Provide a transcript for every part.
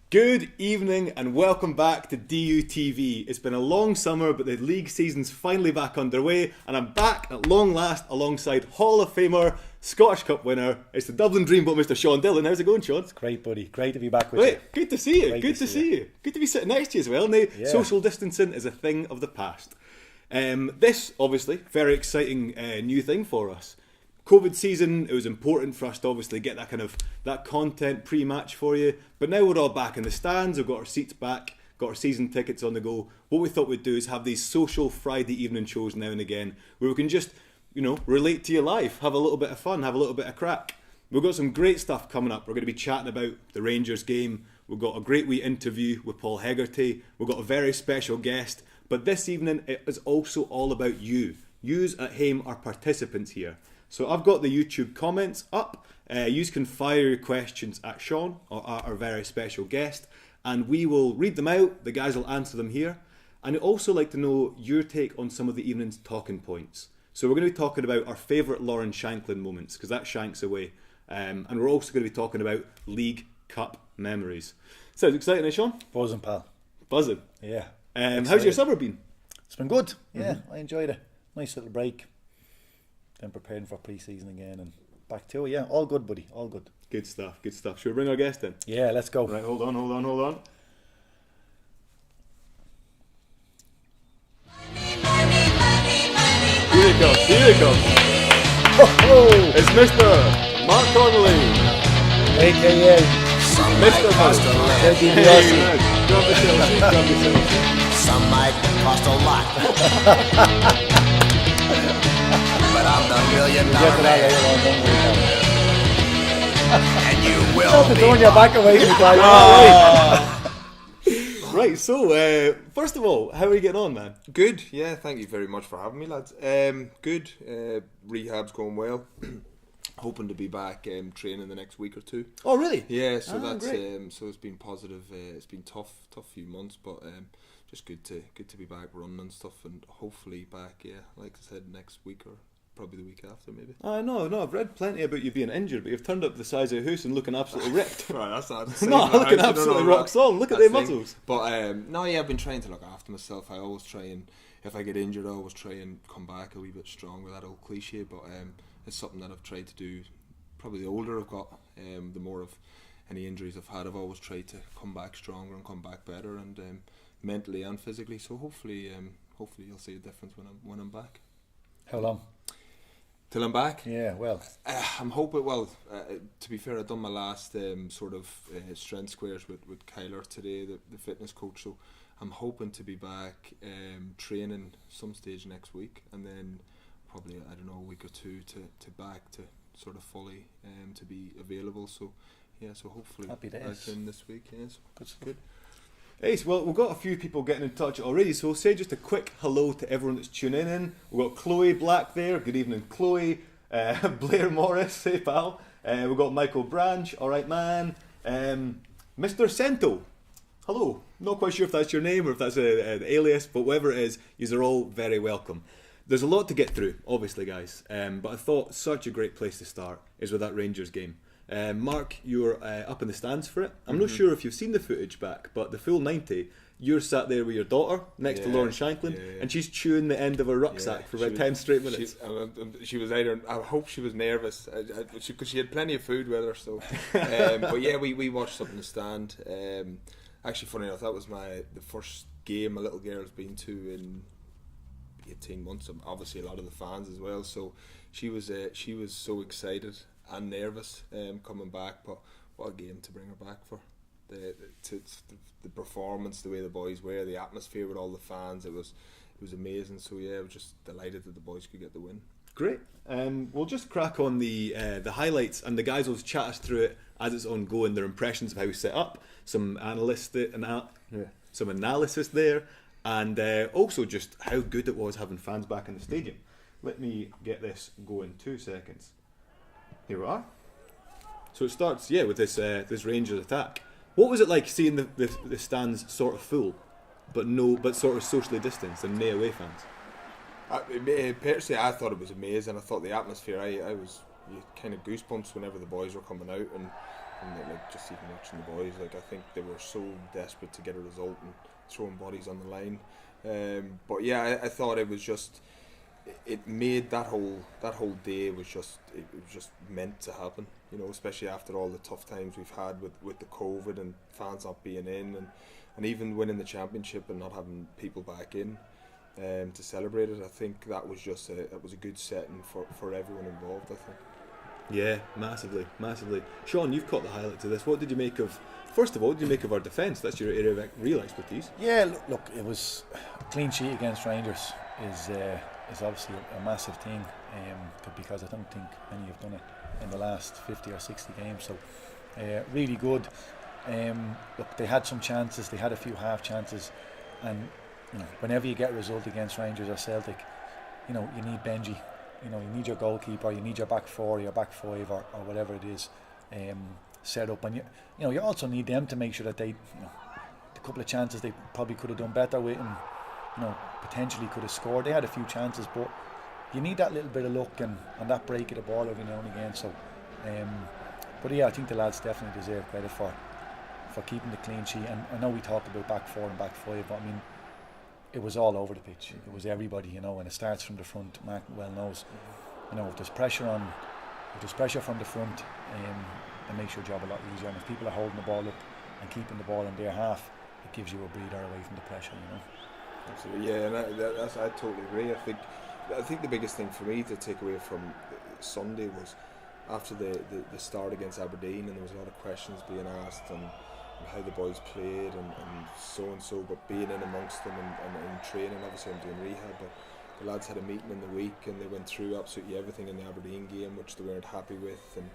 Good evening and welcome back to Dutv. It's been a long summer, but the league season's finally back underway, and I'm back at long last alongside Hall of Famer, Scottish Cup winner. It's the Dublin Dreamboat, Mr. Seán Dillon. How's it going, Seán? It's great, buddy. Great to be back with you. Good to see you. Good to see you. Good to be sitting next to you as well. Now, social distancing is a thing of the past. This, obviously, very exciting new thing for us. COVID season, it was important for us to obviously get that content pre-match for you. But now we're all back in the stands, we've got our seats back, got our season tickets on the go. What we thought we'd do is have these social Friday evening shows now and again where we can just, relate to your life, have a little bit of fun, have a little bit of crack. We've got some great stuff coming up. We're going to be chatting about the Rangers game. We've got a great wee interview with Paul Hegarty. We've got a very special guest. But this evening, it is also all about you. Yous at home are participants here. So I've got the YouTube comments up. You can fire your questions at Seán or at our very special guest, and we will read them out. The guys will answer them here. And I'd also like to know your take on some of the evening's talking points. So we're going to be talking about our favourite Lauren Shankland moments, because that Shanks away. And we're also going to be talking about League Cup memories. Sounds exciting, eh, Seán? Buzzing, pal. Buzzing? Yeah. How's your summer been? It's been good. Yeah, I enjoyed it. Nice little break. Then preparing for pre-season again and back to it. Yeah, all good, buddy. All good. Good stuff. Should we bring our guest in? Yeah, let's go. Right, hold on. Here it comes. Oh, It's Mr. Mark Connolly. a.k.a. Mr. Teddy Hey, Rossi. man. Drop yourself. Some might cost a lot. But I'm the $1 million Get to that man, later on, don't worry about it. and you will Stop be. throwing your back away from the guy. Right, so, first of all, how are you getting on, man? Good, yeah, thank you very much for having me, lads. Good, rehab's going well. Hoping to be back training the next week or two. Oh, really? Yeah, so that's great. so it's been positive. It's been tough few months, but just good to be back running and stuff, and hopefully back. Yeah, like I said, next week or probably the week after, maybe. No, I've read plenty about you being injured, but you've turned up the size of a house and looking absolutely ripped. Right, that's not. No, looking absolutely rock solid. Look at the muscles. But no, yeah, I've been trying to look after myself. I always try and, if I get injured, I always try and come back a wee bit stronger. That old cliche, but it's something that I've tried to do. Probably the older I've got, the more of any injuries I've had, I've always tried to come back stronger and come back better, and mentally and physically. So hopefully you'll see a difference when I'm back. How long? Till I'm back. Yeah, well. I'm hoping. Well, to be fair, I've done my last strength squares with Kyler today, the fitness coach. So I'm hoping to be back training some stage next week, and then probably a week or two to back to sort of fully to be available. So yeah, so hopefully Happy days. back in this week. Yeah, so good. Hey, well, we've got a few people getting in touch already, so we'll say just a quick hello to everyone that's tuning in. We've got Chloe Black there. Good evening, Chloe. Blair Morris, hey pal. We've got Michael Branch, alright man. Mr. Sento, hello. Not quite sure if that's your name or if that's an alias, but whatever it is, you're all very welcome. There's a lot to get through, obviously, guys, but I thought such a great place to start is with that Rangers game. Mark, you're up in the stands for it. I'm not sure if you've seen the footage back, but the full 90, you're sat there with your daughter next to Lauren Shankland, and she's chewing the end of her rucksack for about 10 straight minutes. She was either, I hope she was nervous, because she had plenty of food with her. So, but yeah, we watched something in the stand. Actually, funny enough, that was the first game my little girl's been to in 18 months. Obviously, a lot of the fans as well. So she was so excited and nervous coming back, but what a game to bring her back for. The performance, the way the boys were, the atmosphere with all the fans, it was amazing. So yeah, I was just delighted that the boys could get the win. Great. We'll just crack on the highlights, and the guys will chat us through it as it's ongoing, their impressions of how we set up, some analysis there, and also just how good it was having fans back in the stadium. Let me get this going 2 seconds. Here we are. So it starts, with this Rangers attack. What was it like seeing the stands sort of full, but sort of socially distanced and no away fans? Personally, I thought it was amazing. I thought the atmosphere, I was kind of goosebumps whenever the boys were coming out, and and like just even watching the boys, like I think they were so desperate to get a result and throwing bodies on the line. But yeah, I thought it was just, it made that whole day was just, it was just meant to happen, you know, especially after all the tough times we've had with the COVID and fans not being in, and even winning the championship and not having people back in to celebrate it. I think that was just it was a good setting for everyone involved, I think. Yeah, massively. Sean, you've caught the highlights of this. What did you make of, first of all, what did you make of our defence? That's your area of real expertise. Yeah, look, it was a clean sheet against Rangers is obviously a massive thing, because I don't think many have done it in the last 50 or 60 games, so really good. Look, they had some chances, they had a few half chances, and you know, whenever you get a result against Rangers or Celtic, you know, you need Benji, you know, you need your goalkeeper, you need your back four, your back five, or whatever it is, set up, and you know, you also need them to make sure that they, you know, the couple of chances they probably could have done better with, and you know, potentially could have scored. They had a few chances, but you need that little bit of luck and that break of the ball every now and again. So, but yeah, I think the lads definitely deserve credit for keeping the clean sheet. And I know we talked about back four and back five, but I mean, it was all over the pitch. It was everybody, you know, and it starts from the front. Mark well knows, you know, if there's pressure from the front, it makes your job a lot easier. And if people are holding the ball up and keeping the ball in their half, it gives you a breather away from the pressure, you know. Absolutely, yeah, and I totally agree. I think the biggest thing for me to take away from Sunday was after the start against Aberdeen, and there was a lot of questions being asked and how the boys played and so, but being in amongst them and training. Obviously I'm doing rehab, but the lads had a meeting in the week and they went through absolutely everything in the Aberdeen game which they weren't happy with, and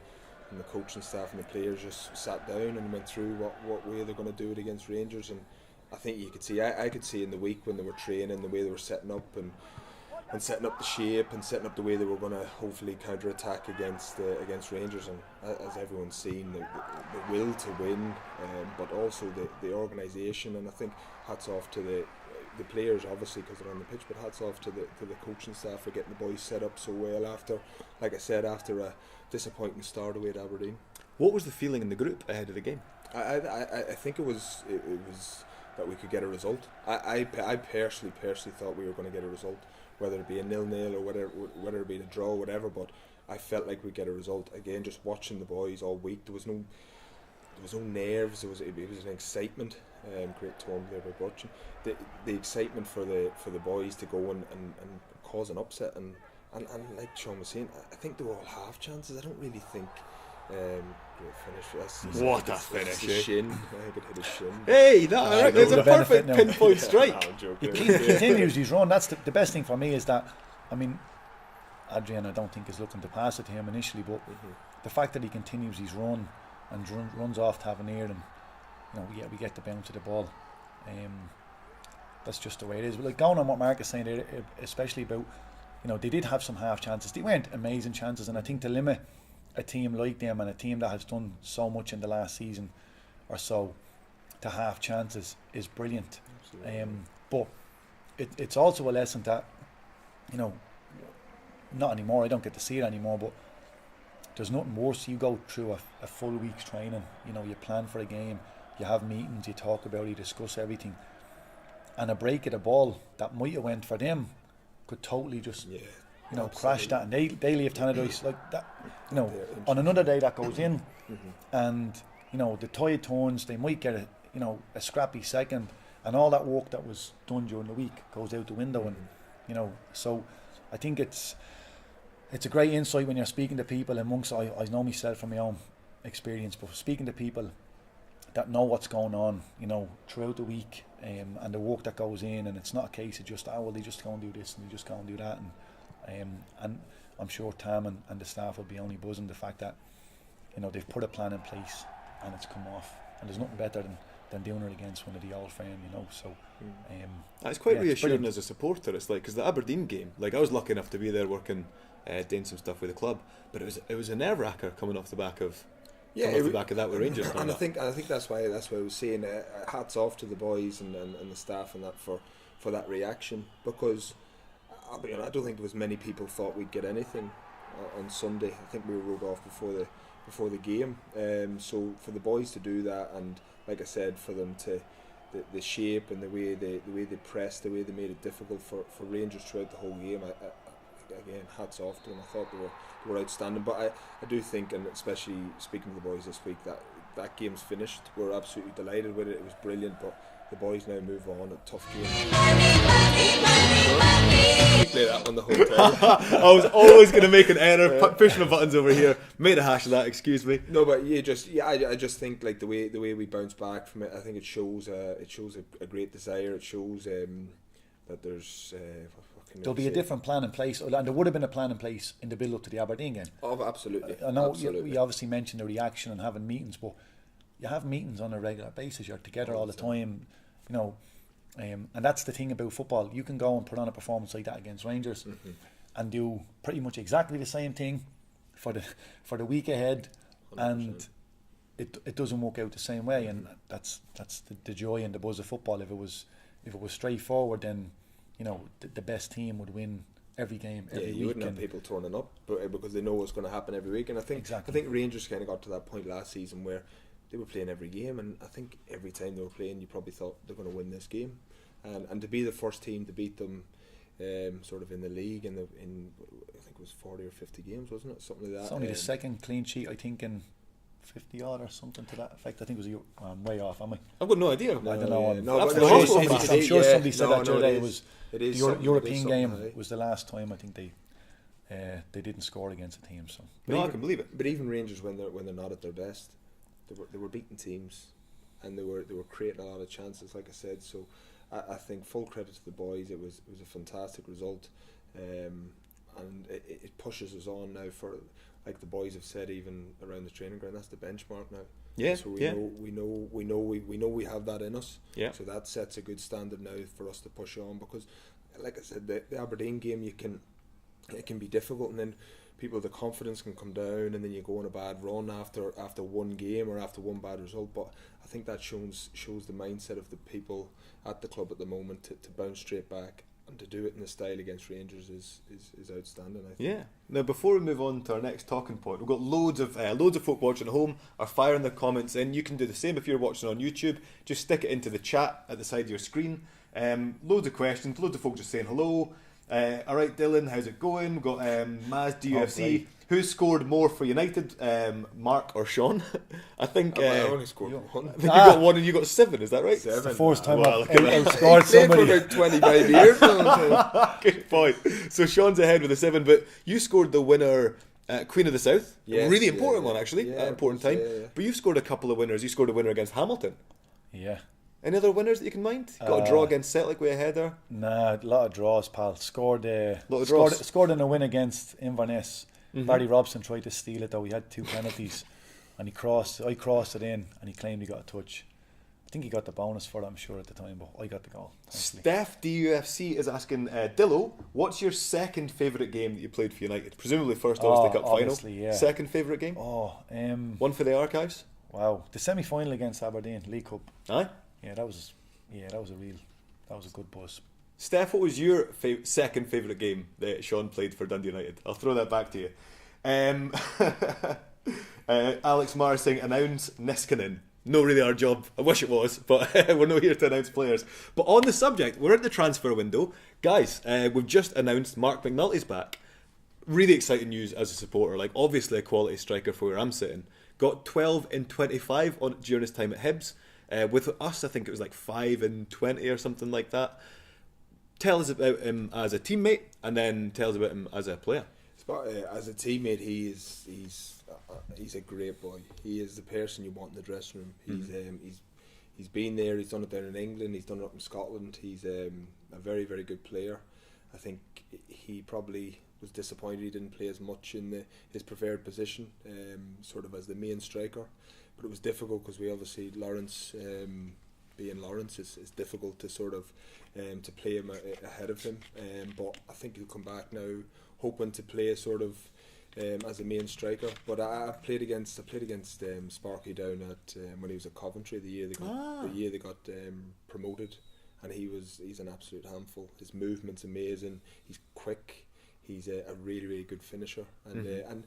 the coaching staff and the players just sat down and went through what way they're going to do it against Rangers. And I think you could see, I could see in the week when they were training, the way they were setting up and setting up the shape and setting up the way they were going to hopefully counter-attack against Rangers, and as everyone's seen, the will to win, but also the organisation. And I think hats off to the players, obviously, because they're on the pitch, but hats off to the coaching staff for getting the boys set up so well after, like I said, after a disappointing start away at Aberdeen. What was the feeling in the group ahead of the game? I think it was that we could get a result. I personally thought we were going to get a result, whether it be a 0-0 or whether it be a draw or whatever, but I felt like we'd get a result. Again, just watching the boys all week, there was no nerves, it was an excitement. Great Tom there by watching the excitement for the boys to go and cause an upset, and like Sean was saying, I think they were all half chances. I don't really think great finish. What a finish! Shin. I could hit his shin. Hey, it's a perfect pinpoint strike. He continues his run. That's the best thing for me, is that, I mean, Adrian, I don't think is looking to pass it to him initially, but the fact that he continues his run and runs off Tavernier, and you know, we get the bounce of the ball. That's just the way it is. But like, going on what Mark is saying there, especially about, you know, they did have some half chances. They weren't amazing chances, and I think to limit a team like them, and a team that has done so much in the last season or so, to half chances is brilliant. But it's also a lesson that, you know, not anymore, I don't get to see it anymore, but there's nothing worse. You go through a full week's training, you know, you plan for a game, you have meetings, you talk about it, you discuss everything, and a break of the ball that might have went for them could totally just you know, crash that, and they leave Tannadice like that, you know, on another day that goes in, and you know, the tide turns, they might get a scrappy second, and all that work that was done during the week goes out the window. And you know, so I think it's a great insight when you're speaking to people amongst, I know myself from my own experience, but speaking to people that know what's going on, you know, throughout the week, and the work that goes in, and it's not a case of just, well, they just go and do this and they just go and do that, and I'm sure Tam and the staff will be only buzzing the fact that, you know, they've put a plan in place and it's come off, and there's nothing better than doing it against one of the old firm, you know. So it's quite reassuring as a supporter. It's like, because the Aberdeen game, like, I was lucky enough to be there working, doing some stuff with the club, but it was a nerve wracker coming off the back of that with Rangers. And I think that's why I was saying hats off to the boys and the staff and that for that reaction, because I don't think there was many people thought we'd get anything on Sunday. I think we were ruled off before the game. So for the boys to do that, and like I said, for them to the shape and the way they pressed, the way they made it difficult for Rangers throughout the whole game. Again, hats off to them. I thought they were outstanding. But I do think, and especially speaking to the boys this week, that game's finished. We're absolutely delighted with it. It was brilliant, but the boys now move on. A tough game. Play that one the whole time. I was always going to make an error, pushing the buttons over here. Made a hash of that. Excuse me. No, but I just think like the way we bounce back from it. I think it shows a great desire. It shows that there's. There'll be a different plan in place, and there would have been a plan in place in the build up to the Aberdeen game. Oh, absolutely. I know we obviously mentioned the reaction and having meetings, but you have meetings on a regular basis. You're together all the time, you know, and that's the thing about football. You can go and put on a performance like that against Rangers, and do pretty much exactly the same thing for the week ahead, 100%. And it doesn't work out the same way, and that's the joy and the buzz of football. If it was straightforward, then you know the best team would win every game every week. You wouldn't have people turning up, because they know what's going to happen every week. And I think Rangers kind of got to that point last season where they were playing every game, and I think every time they were playing, you probably thought they're going to win this game, and to be the first team to beat them, sort of in the league in I think it was 40 or 50 games, wasn't it? Something like that. It's only the second clean sheet, I think, in 50 odd or something to that effect. I think it was way off, am I? I've got no idea. I don't know. I'm sure somebody said that the other day. It is the European game was the last time I think they didn't score against a team. So I can believe it. But even Rangers, when they're not at their best, they were beating teams, and they were creating a lot of chances. Like I said, so I think full credit to the boys. It was a fantastic result, and it pushes us on now for. Like the boys have said, even around the training ground, that's the benchmark now. Yeah. So we know we have that in us. Yeah. So that sets a good standard now for us to push on, because, like I said, the Aberdeen game it can be difficult, and then the confidence can come down, and then you go on a bad run after one game or after one bad result. But I think that shows the mindset of the people at the club at the moment to bounce straight back. And to do it in the style against Rangers is outstanding, I think. Yeah. Now, before we move on to our next talking point, we've got loads of folk watching at home are firing their comments in. You can do the same if you're watching on YouTube. Just stick it into the chat at the side of your screen. Loads of questions. Loads of folks just saying hello. All right, Dylan, how's it going? We've got Maz DUFC. Who scored more for United, Mark or Sean? I think I only scored one. I think you got one and you got 7. Is that right? 7. It's the first time Well, I've outscored somebody. For about 25 years. So. Good point. So Sean's ahead with a 7, but you scored the winner, Queen of the South. Yes, really important one, actually. Yeah, at an important time. Yeah. But you've scored a couple of winners. You scored a winner against Hamilton. Yeah. Any other winners that you can mind? Got a draw against Celtic with a header? Nah, a lot of draws, pal. Scored in a win against Inverness. Barry Robson tried to steal it, though. He had 2 penalties, and I crossed it in, and he claimed he got a touch. I think he got the bonus for it, I'm sure, at the time, but I got the goal. Thankfully. Steph DUFC is asking, Dillo, what's your second favourite game that you played for United? Presumably first Ulster Cup final. Yeah. Second favourite game? One for the archives? Wow, the semi-final against Aberdeen, League Cup. Aye? Yeah, that was a good buzz. Steph, what was your second favourite game that Sean played for Dundee United? I'll throw that back to you. Alex Marr saying, announce Niskanen. Not really our job. I wish it was, but we're not here to announce players. But on the subject, we're at the transfer window. Guys, we've just announced Mark McNulty's back. Really exciting news as a supporter. Like, obviously a quality striker for where I'm sitting. Got 12 in 25 during his time at Hibs. With us, I think it was like 5 in 20 or something like that. Tell us about him as a teammate, and then tell us about him as a player. As a teammate, he's a great boy. He is the person you want in the dressing room. He's been there. He's done it down in England. He's done it up in Scotland. He's a very, very good player. I think he probably was disappointed he didn't play as much in his preferred position, sort of as the main striker. But it was difficult because we obviously Lawrence. Being Lawrence is difficult to sort of to play him ahead of him, but I think he'll come back now hoping to play sort of as a main striker. But I played against Sparky down at when he was at Coventry the year they got promoted, and he's an absolute handful. His movement's amazing. He's quick. he's a really, really good finisher. And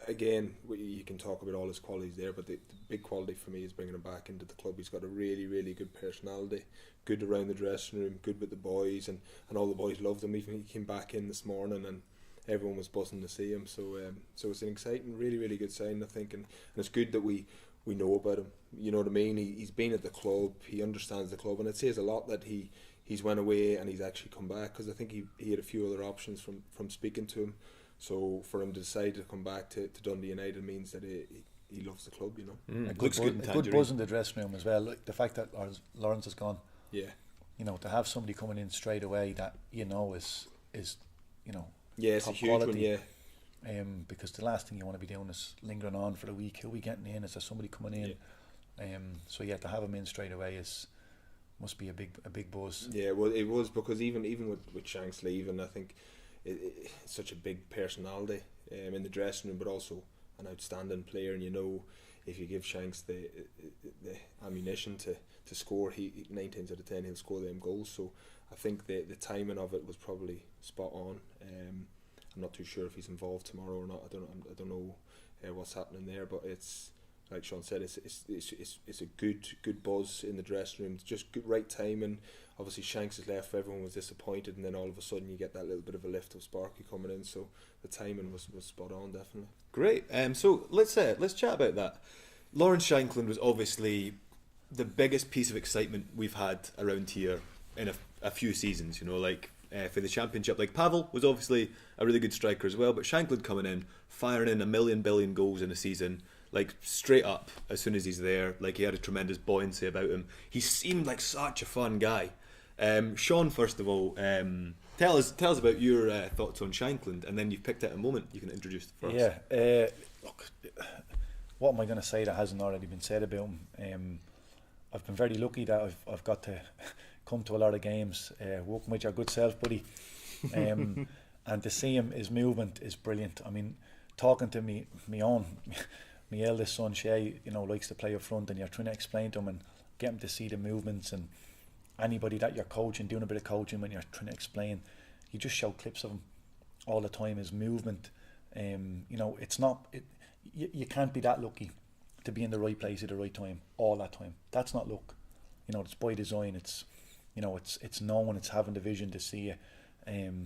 again, you can talk about all his qualities there, but the big quality for me is bringing him back into the club. He's got a really, really good personality, good around the dressing room, good with the boys, and all the boys loved him. Even he came back in this morning and everyone was buzzing to see him. So it's an exciting, really, really good sign, I think, and it's good that we know about him. You know what I mean? He's been at the club, he understands the club, and it says a lot that he's went away and he's actually come back, because I think he had a few other options from speaking to him. So for him to decide to come back to Dundee United means that he loves the club, you know. A good buzz in the dressing room as well. Like the fact that Lawrence is gone. Yeah. You know, to have somebody coming in straight away that you know is you know. Yeah, it's top a huge quality. one. Yeah. Because the last thing you want to be doing is lingering on for the week. Who are we getting in? Is there somebody coming in? Yeah. So yeah, to have him in straight away must be a big buzz. Yeah, well, it was, because even with Shanks leaving, I think it's such a big personality in the dressing room, but also an outstanding player. And you know, if you give Shanks the ammunition to score, he 9 times out of 10 he'll score them goals. So I think the timing of it was probably spot on. I'm not too sure if he's involved tomorrow or not. I don't know what's happening there, but it's like Sean said, it's a good buzz in the dressing room. It's just good, right timing. Obviously Shanks is left, everyone was disappointed, and then all of a sudden you get that little bit of a lift of Sparky coming in. So the timing was spot on, definitely. Great. So let's chat about that. Lawrence Shankland was obviously the biggest piece of excitement we've had around here in a few seasons. You know, like for the Championship, like Pavel was obviously a really good striker as well, but Shankland coming in, firing in 1 billion goals in a season, like straight up as soon as he's there. Like he had a tremendous buoyancy about him. He seemed like such a fun guy. Sean, first of all, tell us about your thoughts on Shankland, and then you've picked out a moment you can introduce for us. Yeah, look, what am I going to say that hasn't already been said about him? I've been very lucky that I've got to come to a lot of games, working with your good self, buddy, and to see him, his movement is brilliant. I mean, talking to my eldest son Shay, you know, likes to play up front, and you're trying to explain to him and get him to see the movements, and anybody that you're coaching, doing a bit of coaching, when you're trying to explain, you just show clips of him all the time, his movement. You know, you can't be that lucky to be in the right place at the right time all that time. That's not luck. You know, it's by design. It's, you know, it's knowing, it's having the vision to see it,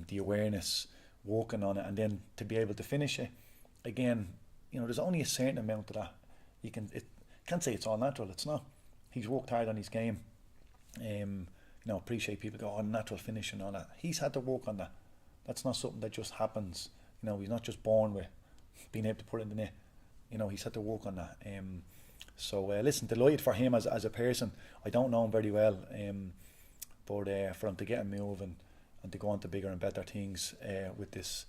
the awareness, working on it, and then to be able to finish it. Again, you know, there's only a certain amount of that. Can't say it's all natural. It's not. He's worked hard on his game. You know, appreciate people go, natural finish and all that. He's had to work on that. That's not something that just happens. You know, he's not just born with being able to put it in the net. You know, he's had to work on that. So listen, delighted for him as a person. I don't know him very well, but for him to get a move and to go on to bigger and better things with this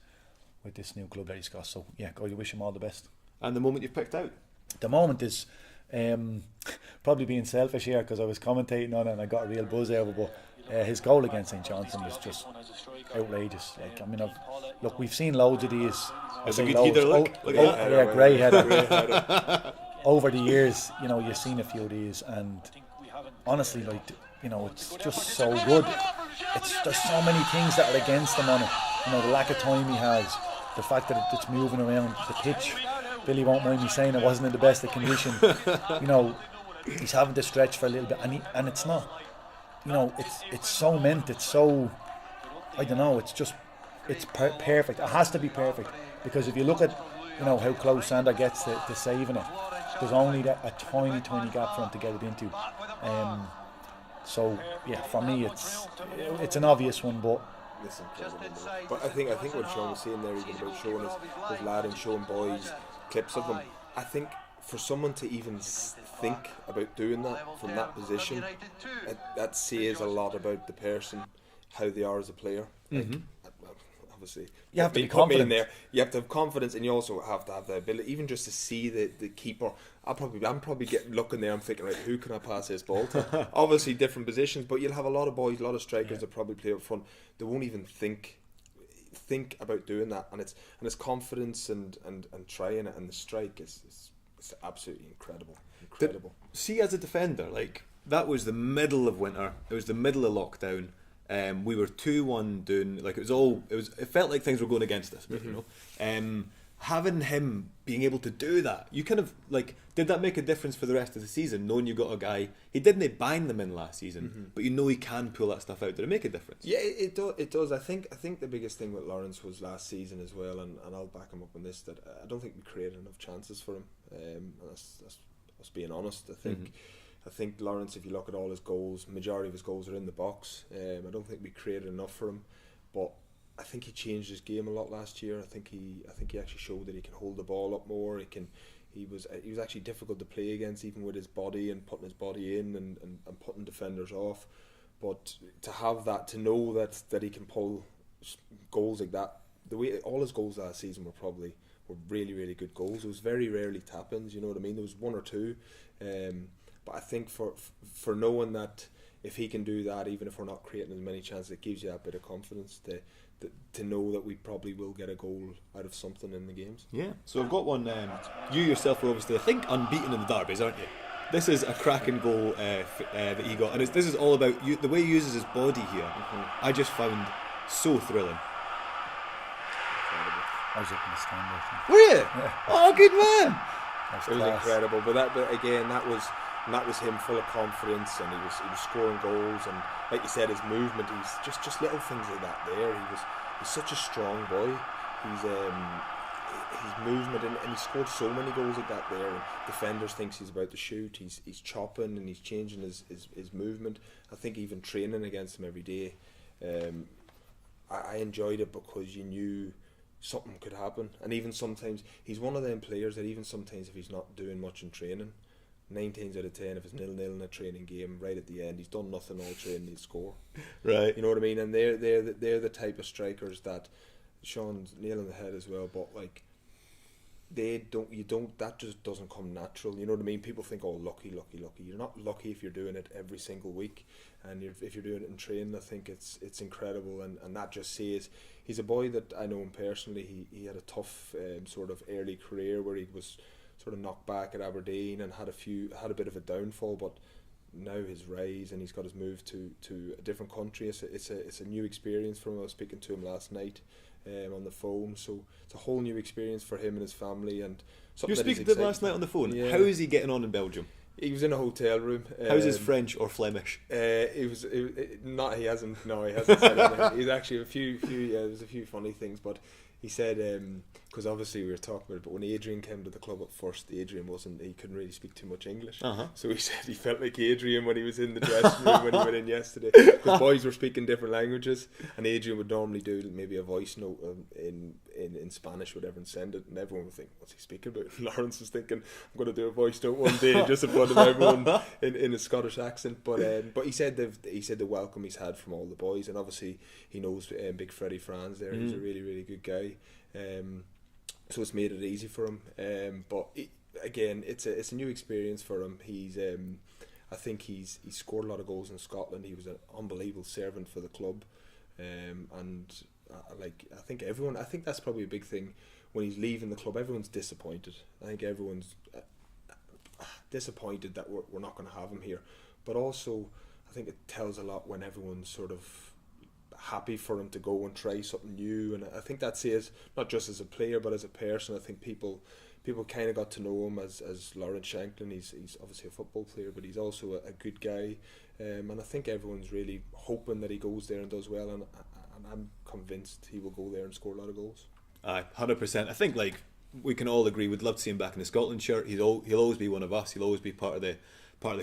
new club that he's got. So yeah, I wish him all the best. And the moment you've picked out? The moment is probably being selfish here, because I was commentating on it and I got a real buzz out of it, but his goal against St Johnstone was just outrageous. Like, I mean, look, we've seen loads of these. It's a good header, look. Yeah, great header. Over the years, you know, you've seen a few of these, and honestly, like, you know, it's just so good. There's so many things that are against him on it. You know, the lack of time he has, the fact that it's moving around the pitch. Billy won't mind me saying it wasn't in the best of condition. You know, he's having to stretch for a little bit, and it's not. You know, it's so meant. It's so, I don't know. It's just, it's perfect. It has to be perfect, because if you look at, you know, how close Sander gets to saving it, there's only a tiny gap for him to get it into. So yeah, for me, it's an obvious one, but. Listen, but I think what Sean was saying there, even about showing his lad and showing boys clips of him, I think for someone to even think about doing that from that position, that says a lot about the person, how they are as a player. Mm-hmm. Like, obviously, you have to be confident. In there. You have to have confidence, and you also have to have the ability, even just to see the keeper. I'm probably looking there. I'm thinking, right, who can I pass this ball to? Obviously, different positions, but you'll have a lot of boys, a lot of strikers that probably play up front. They won't even think about doing that, and it's confidence and trying it, and the strike is absolutely incredible. See, as a defender, like, that was the middle of winter. It was the middle of lockdown. We were 2-1 doing, like, it felt like things were going against us, you know. Having him being able to do that, you kind of, like, did that make a difference for the rest of the season, knowing you got a guy, he didn't bind them in last season, but you know he can pull that stuff out? Did it make a difference? Yeah, it does. I think the biggest thing with Lawrence was last season as well, and I'll back him up on this, that I don't think we created enough chances for him. That's us being honest. I think Lawrence, if you look at all his goals, majority of his goals are in the box. I don't think we created enough for him, but I think he changed his game a lot last year. I think he actually showed that he can hold the ball up more. He was actually difficult to play against, even with his body and putting his body in and putting defenders off. But to have that, to know that he can pull goals like that, the way all his goals last season were really, really good goals. It was very rarely tap-ins, you know what I mean? There was one or two, but I think for knowing that if he can do that, even if we're not creating as many chances, it gives you that bit of confidence to know that we probably will get a goal out of something in the games. Yeah, so I've got one. You yourself were obviously, I think, unbeaten in the derbies, aren't you? This is a cracking goal that he got, and this is all about the way he uses his body here. I just found so thrilling. I was up in the stand, I think. Were you? Yeah. Oh, good man! That's It was class. incredible, but that was him full of confidence, and he was scoring goals, and like you said, his movement, he's just little things like that there. He's such a strong boy. His movement, and he scored so many goals like that there, and defenders thinks he's about to shoot. He's chopping and he's changing his movement. I think even training against him every day, I enjoyed it because you knew something could happen. And even sometimes he's one of them players that even sometimes if he's not doing much in training, 9 times out of 10 if it's 0-0 in a training game, right at the end he's done nothing all training, he'll score. Right. You know what I mean? And they're the type of strikers that Sean's nailing the head as well, but like that just doesn't come natural. You know what I mean? People think, oh, lucky. You're not lucky if you're doing it every single week, and if you're doing it in training, I think it's incredible, and that just says he's a boy that I know him personally. He had a tough sort of early career where he was sort of knocked back at Aberdeen and had a bit of a downfall, but now his rise and he's got his move to a different country. It's a new experience for him. I was speaking to him last night on the phone, so it's a whole new experience for him and his family. And you were speaking to him last night on the phone. Yeah. How is he getting on in Belgium? He was in a hotel room. How's his French or Flemish? He hasn't said anything. He's actually there's a few funny things, but he said, because obviously we were talking about it, but when Adrian came to the club at first, he couldn't really speak too much English. So he said he felt like Adrian when he was in the dressing room when he went in yesterday, because boys were speaking different languages, and Adrian would normally do maybe a voice note in Spanish, whatever, and send it, and everyone would think, what's he speaking about? And Lawrence was thinking, I'm going to do a voice note one day just in front of everyone in a Scottish accent, but he said the welcome he's had from all the boys, and obviously he knows Big Freddie Franz there. He's a really, really good guy, so it's made it easy for him, but again, it's a new experience for him. I think he's scored a lot of goals in Scotland. He was an unbelievable servant for the club, and I think that's probably a big thing. When he's leaving the club, everyone's disappointed. I think everyone's disappointed that we're not going to have him here, but also I think it tells a lot when everyone's sort of happy for him to go and try something new. And I think that says, not just as a player but as a person, I think people kind of got to know him as Lawrence Shankland. He's obviously a football player, but he's also a good guy, and I think everyone's really hoping that he goes there and does well, and I'm convinced he will go there and score a lot of goals. 100%. I think, like, we can all agree we'd love to see him back in the Scotland shirt. He'll always be one of us. He'll always be part of the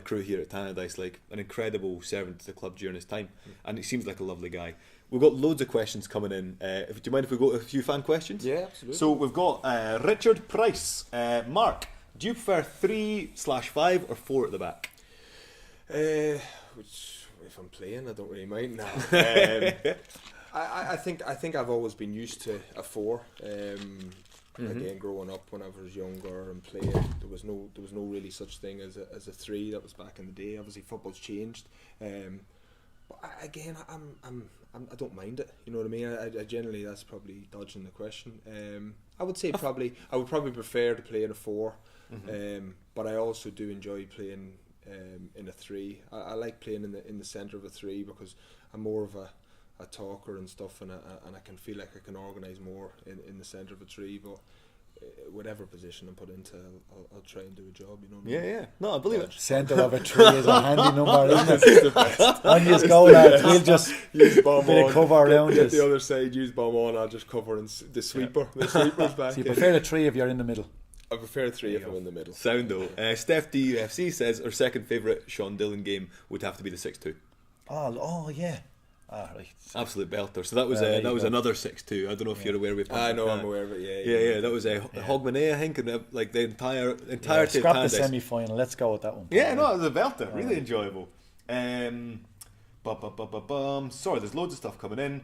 crew here at Tannadice, like an incredible servant to the club during his time, and he seems like a lovely guy. We've got loads of questions coming in. Do you mind if we go to a few fan questions? Yeah, absolutely. So we've got Richard Price. Mark, do you prefer 3/5 or 4 at the back? Which, if I'm playing, I don't really mind now. I think I've always been used to a 4. Again, growing up when I was younger and playing, there was no really such thing as a 3. That was back in the day. Obviously, football's changed. But I don't mind it. You know what I mean? I generally, that's probably dodging the question. I would say I would probably prefer to play in a 4. But I also do enjoy playing in a 3. I like playing in the centre of a 3 because I'm more of a talker and stuff, and I can feel like I can organise more in the centre of a tree, but whatever position I'm put into, I'll try and do a job, you know what I mean? Yeah. No, I believe it. Centre of a tree is a handy number, isn't it? On you go, lads. We'll just use bomb bit on, of cover around get us. the other side, use bomb on, I'll just cover and the sweeper. The sweeper's back. So you prefer a tree if you're in the middle? I prefer 3 if I'm in the middle. Sound though. Steph DUFC says our second favourite Seán Dillon game would have to be the 6-2. Oh yeah. Right. Absolute belter. So that was another 6-2. I don't know if you're aware of it. I know, I'm aware of it. Yeah. That was Hogmanay, I think, and like the entirety Scrap of the Candice. semi-final. Let's go with that one. Yeah, no, it was a belter. Really enjoyable. Sorry, there's loads of stuff coming in.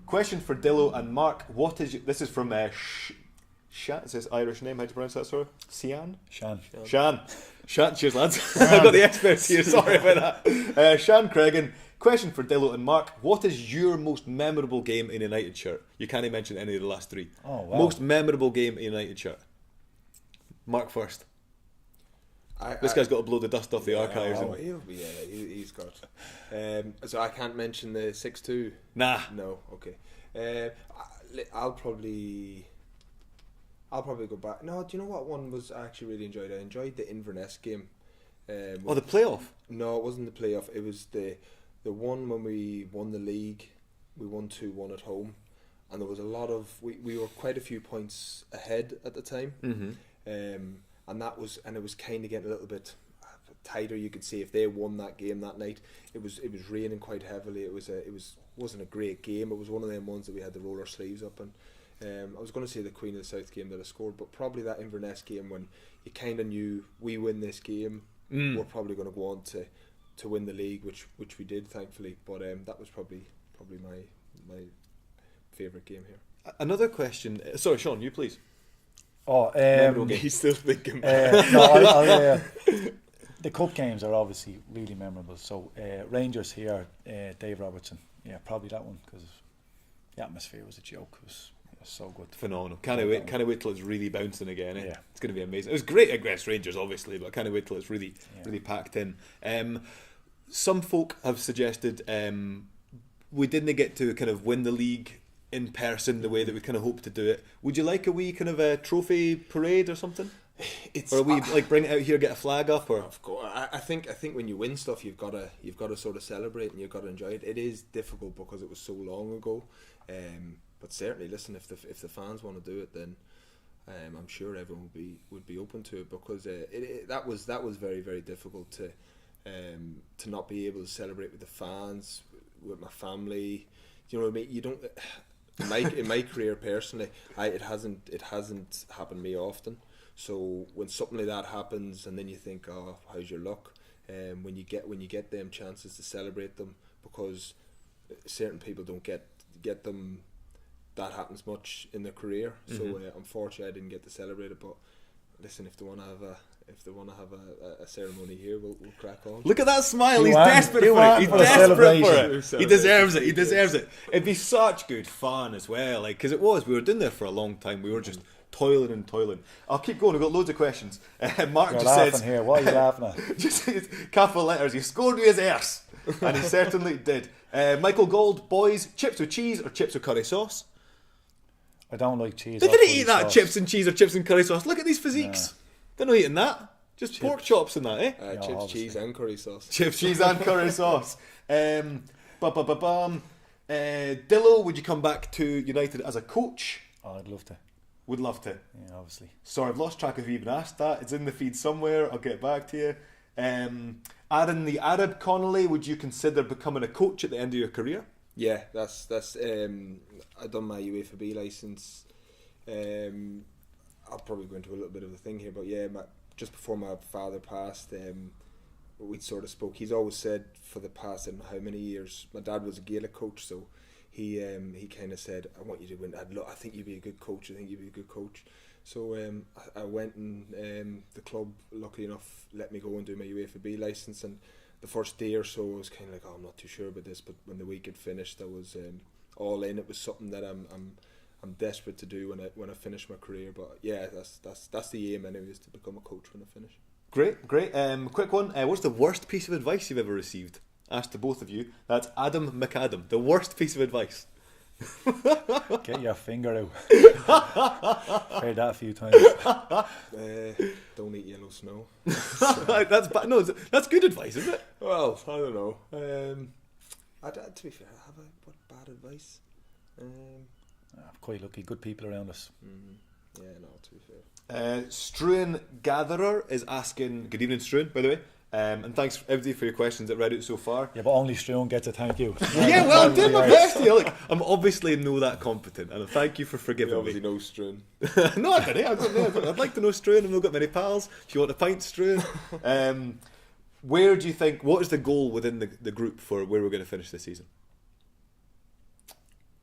Question for Dillo and Mark. What is this is from Shan. It says Irish name. How do you pronounce that? Sorry, Seán. Shan. Cheers, lads. I've got the experts here. Sorry about that. Shan Cregan. Question for Dillo and Mark. What is your most memorable game in a United shirt? You can't mention any of the last 3. Oh wow. Most memorable game in a United shirt. Mark first. This guy's got to blow the dust off the archives. He's got. So I can't mention the 6-2. Nah. No. Okay. I'll probably go back. No, do you know what one was I actually really enjoyed? I enjoyed the Inverness game. The playoff? No, it wasn't the playoff. It was the one when we won the league. We won 2-1 at home, and there was a lot of we were quite a few points ahead at the time. Mm-hmm. And it was kind of getting a little bit tighter. You could see if they won that game that night, it was raining quite heavily. It wasn't a great game. It was one of them ones that we had to roll our sleeves up and. I was going to say the Queen of the South game that I scored, but probably that Inverness game when you kind of knew we win this game, we're probably going to go on to win the league, which we did thankfully. But that was probably my favourite game here. Another question. Sorry, Sean, you please. He's still thinking. The cup games are obviously really memorable. So Rangers here, Dave Robertson. Yeah, probably that one because the atmosphere was a joke. It was so good. Phenomenal. Can't wait till it's really bouncing again. Yeah. It's going to be amazing. It was great against Rangers, obviously, but I can't wait till it's really packed in. Some folk have suggested we didn't get to kind of win the league in person the way that we kind of hoped to do it. Would you like a wee kind of a trophy parade or something? Or we bring it out here, get a flag up, or of course. I think when you win stuff, you've got to sort of celebrate and you've got to enjoy it. It is difficult because it was so long ago. But certainly, listen, if the fans want to do it, then I'm sure everyone would be open to it because that was very, very difficult to not be able to celebrate with the fans, with my family. You know what I mean? You don't. In my career personally, it hasn't happened to me often. So when something like that happens, and then you think, oh, how's your luck? When you get them chances to celebrate them, because certain people don't get them. That happens much in their career, so unfortunately I didn't get to celebrate it. But listen, if they want to have a ceremony here, we'll crack on. Look at that smile! He's desperate for it. He's desperate for it. He deserves it. He deserves it. It'd be such good fun as well, like because we were doing there for a long time. We were just toiling and toiling. I'll keep going. I've got loads of questions. Mark You're just says, here. What are you laughing at? Just capital letters. He scored with his arse, and he certainly did. Michael Gold, boys, chips with cheese or chips with curry sauce? I don't like cheese. They didn't eat that sauce. Chips and cheese or chips and curry sauce. Look at these physiques. They're not eating that. Just chips. Pork chops and that, eh? Chips, obviously. Cheese and curry sauce. Chips, cheese and curry sauce. Dillo, would you come back to United as a coach? Oh, I'd love to. Would love to. Yeah, obviously. Sorry, I've lost track of who even asked that. It's in the feed somewhere. I'll get back to you. Aaron the Arab Connolly, would you consider becoming a coach at the end of your career? Yeah, that's. I've done my UEFA B licence. I'll probably go into a little bit of a thing here, but yeah, just before my father passed, we sort of spoke. He's always said for the past how many years. My dad was a Gaelic coach, so he kind of said, "I want you to win. I think you'd be a good coach. I think you'd be a good coach." So I went and the club, luckily enough, let me go and do my UEFA B licence. And the first day or so, I was kind of like, "Oh, I'm not too sure about this." But when the week had finished, I was all in. It was something that I'm desperate to do when I finish my career. But yeah, that's the aim anyways, to become a coach when I finish. Great. Quick one. What's the worst piece of advice you've ever received? asked to both of you. That's Adam McAdam. The worst piece of advice. Get your finger out. Heard that a few times. Don't eat yellow snow. That's bad. No, that's good advice, isn't it? Well, I don't know. To be fair, what bad advice? I'm quite lucky. Good people around us. Yeah, no, to be fair. Struan Gatherer is asking, good evening Struan, by the way, and thanks everybody for your questions that read out so far. Yeah, but only Struan gets a thank you. Yeah, well, I'm doing my best here. Look, I'm obviously no that competent, and thank you for forgiving me. Obviously, no Struan. No, I don't. I'd like to know Struan. I've not got many pals. If you want a pint, Struan. Where do you think? What is the goal within the group for where we're going to finish this season?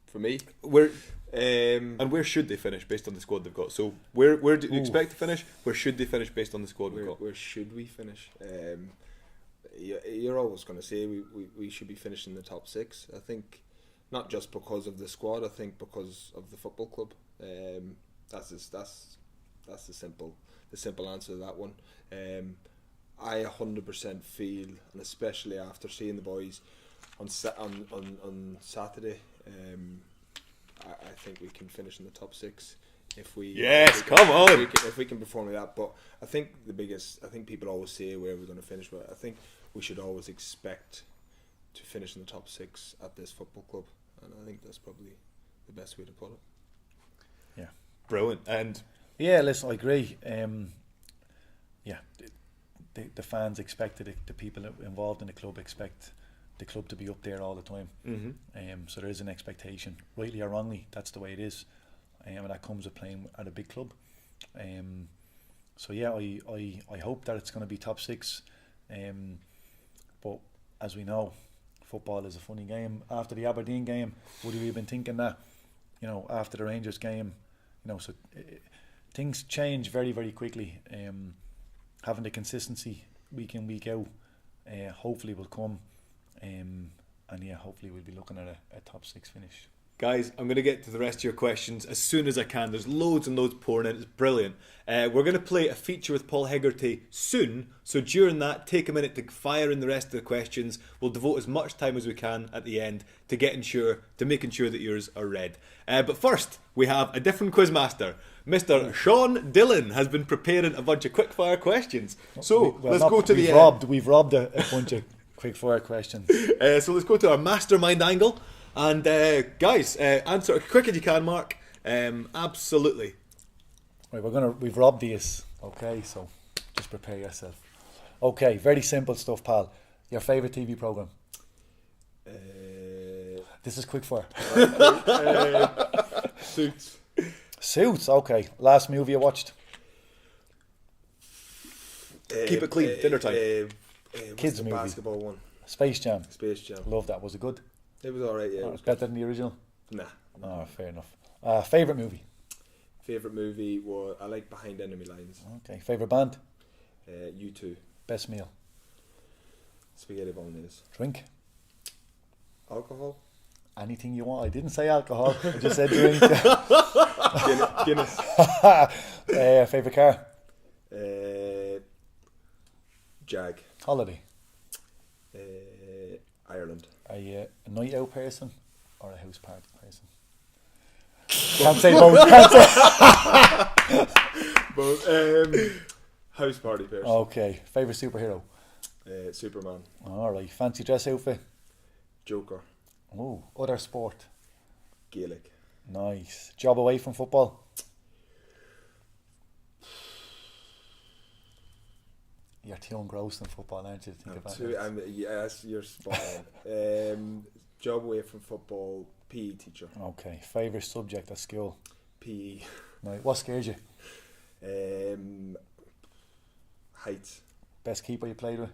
For me, and where should they finish based on the squad they've got? So where do you expect to finish? Where should they finish based on the squad we've got? Where should we finish? You're always going to say we should be finishing the top 6. I think not just because of the squad. I think because of the football club. That's the simple answer to that one. I 100% feel, and especially after seeing the boys on Saturday. I think we can finish in the top 6 if we. Yes, come on. If we can perform like that, but I think people always say where we're going to finish, but I think we should always expect to finish in the top 6 at this football club, and I think that's probably the best way to put it. Yeah, brilliant. And yeah, listen, I agree. The fans expect it. The people involved in the club expect the club to be up there all the time. So there is an expectation, rightly or wrongly. That's the way it is, and that comes with playing at a big club. So yeah, I hope that it's going to be top 6. But as we know, football is a funny game. After the Aberdeen game, would we have been thinking that? After the Rangers game, so things change very, very quickly. Having the consistency week in, week out, hopefully will come. And yeah, hopefully we'll be looking at a top 6 finish. Guys, I'm going to get to the rest of your questions as soon as I can. There's loads and loads pouring in. It's brilliant. We're going to play a feature with Paul Hegarty soon. So during that, take a minute to fire in the rest of the questions. We'll devote as much time as we can at the end to making sure that yours are read. But first, we have a different quizmaster. Mr. Seán Dillon has been preparing a bunch of quickfire questions. So let's go to the end. We've robbed a bunch of quickfire questions. So let's go to our mastermind angle. And guys, answer as quick as you can, Mark. Absolutely. Right, we've robbed these. Okay, so just prepare yourself. Okay, very simple stuff, pal. Your favourite TV programme? This is quickfire. Suits. Suits, okay. Last movie you watched? Keep it clean, dinner time. Kids movie. Basketball one. Space Jam. Love that. Was it good? It was alright, yeah. It was better than the original? Nah. Oh, fair enough. Favourite movie? Favourite movie was, I like Behind Enemy Lines. Okay. Favourite band? U2. Best meal? Spaghetti bolognese. Drink? Alcohol? Anything you want. I didn't say alcohol. I just said drink. Guinness. Favourite car? Jag. Holiday? Ireland. Are you a night out person or a house party person? Can't say both. House party person. Okay. Favourite superhero? Superman. Alright. Fancy dress outfit? Joker. Oh, other sport? Gaelic. Nice. Job away from football? You're too engrossed in football, aren't you? To think about it. Yes, you're spot on. Job away from football, PE teacher. Okay. Favourite subject at school? PE. Right. What scares you? Heights. Best keeper you played with?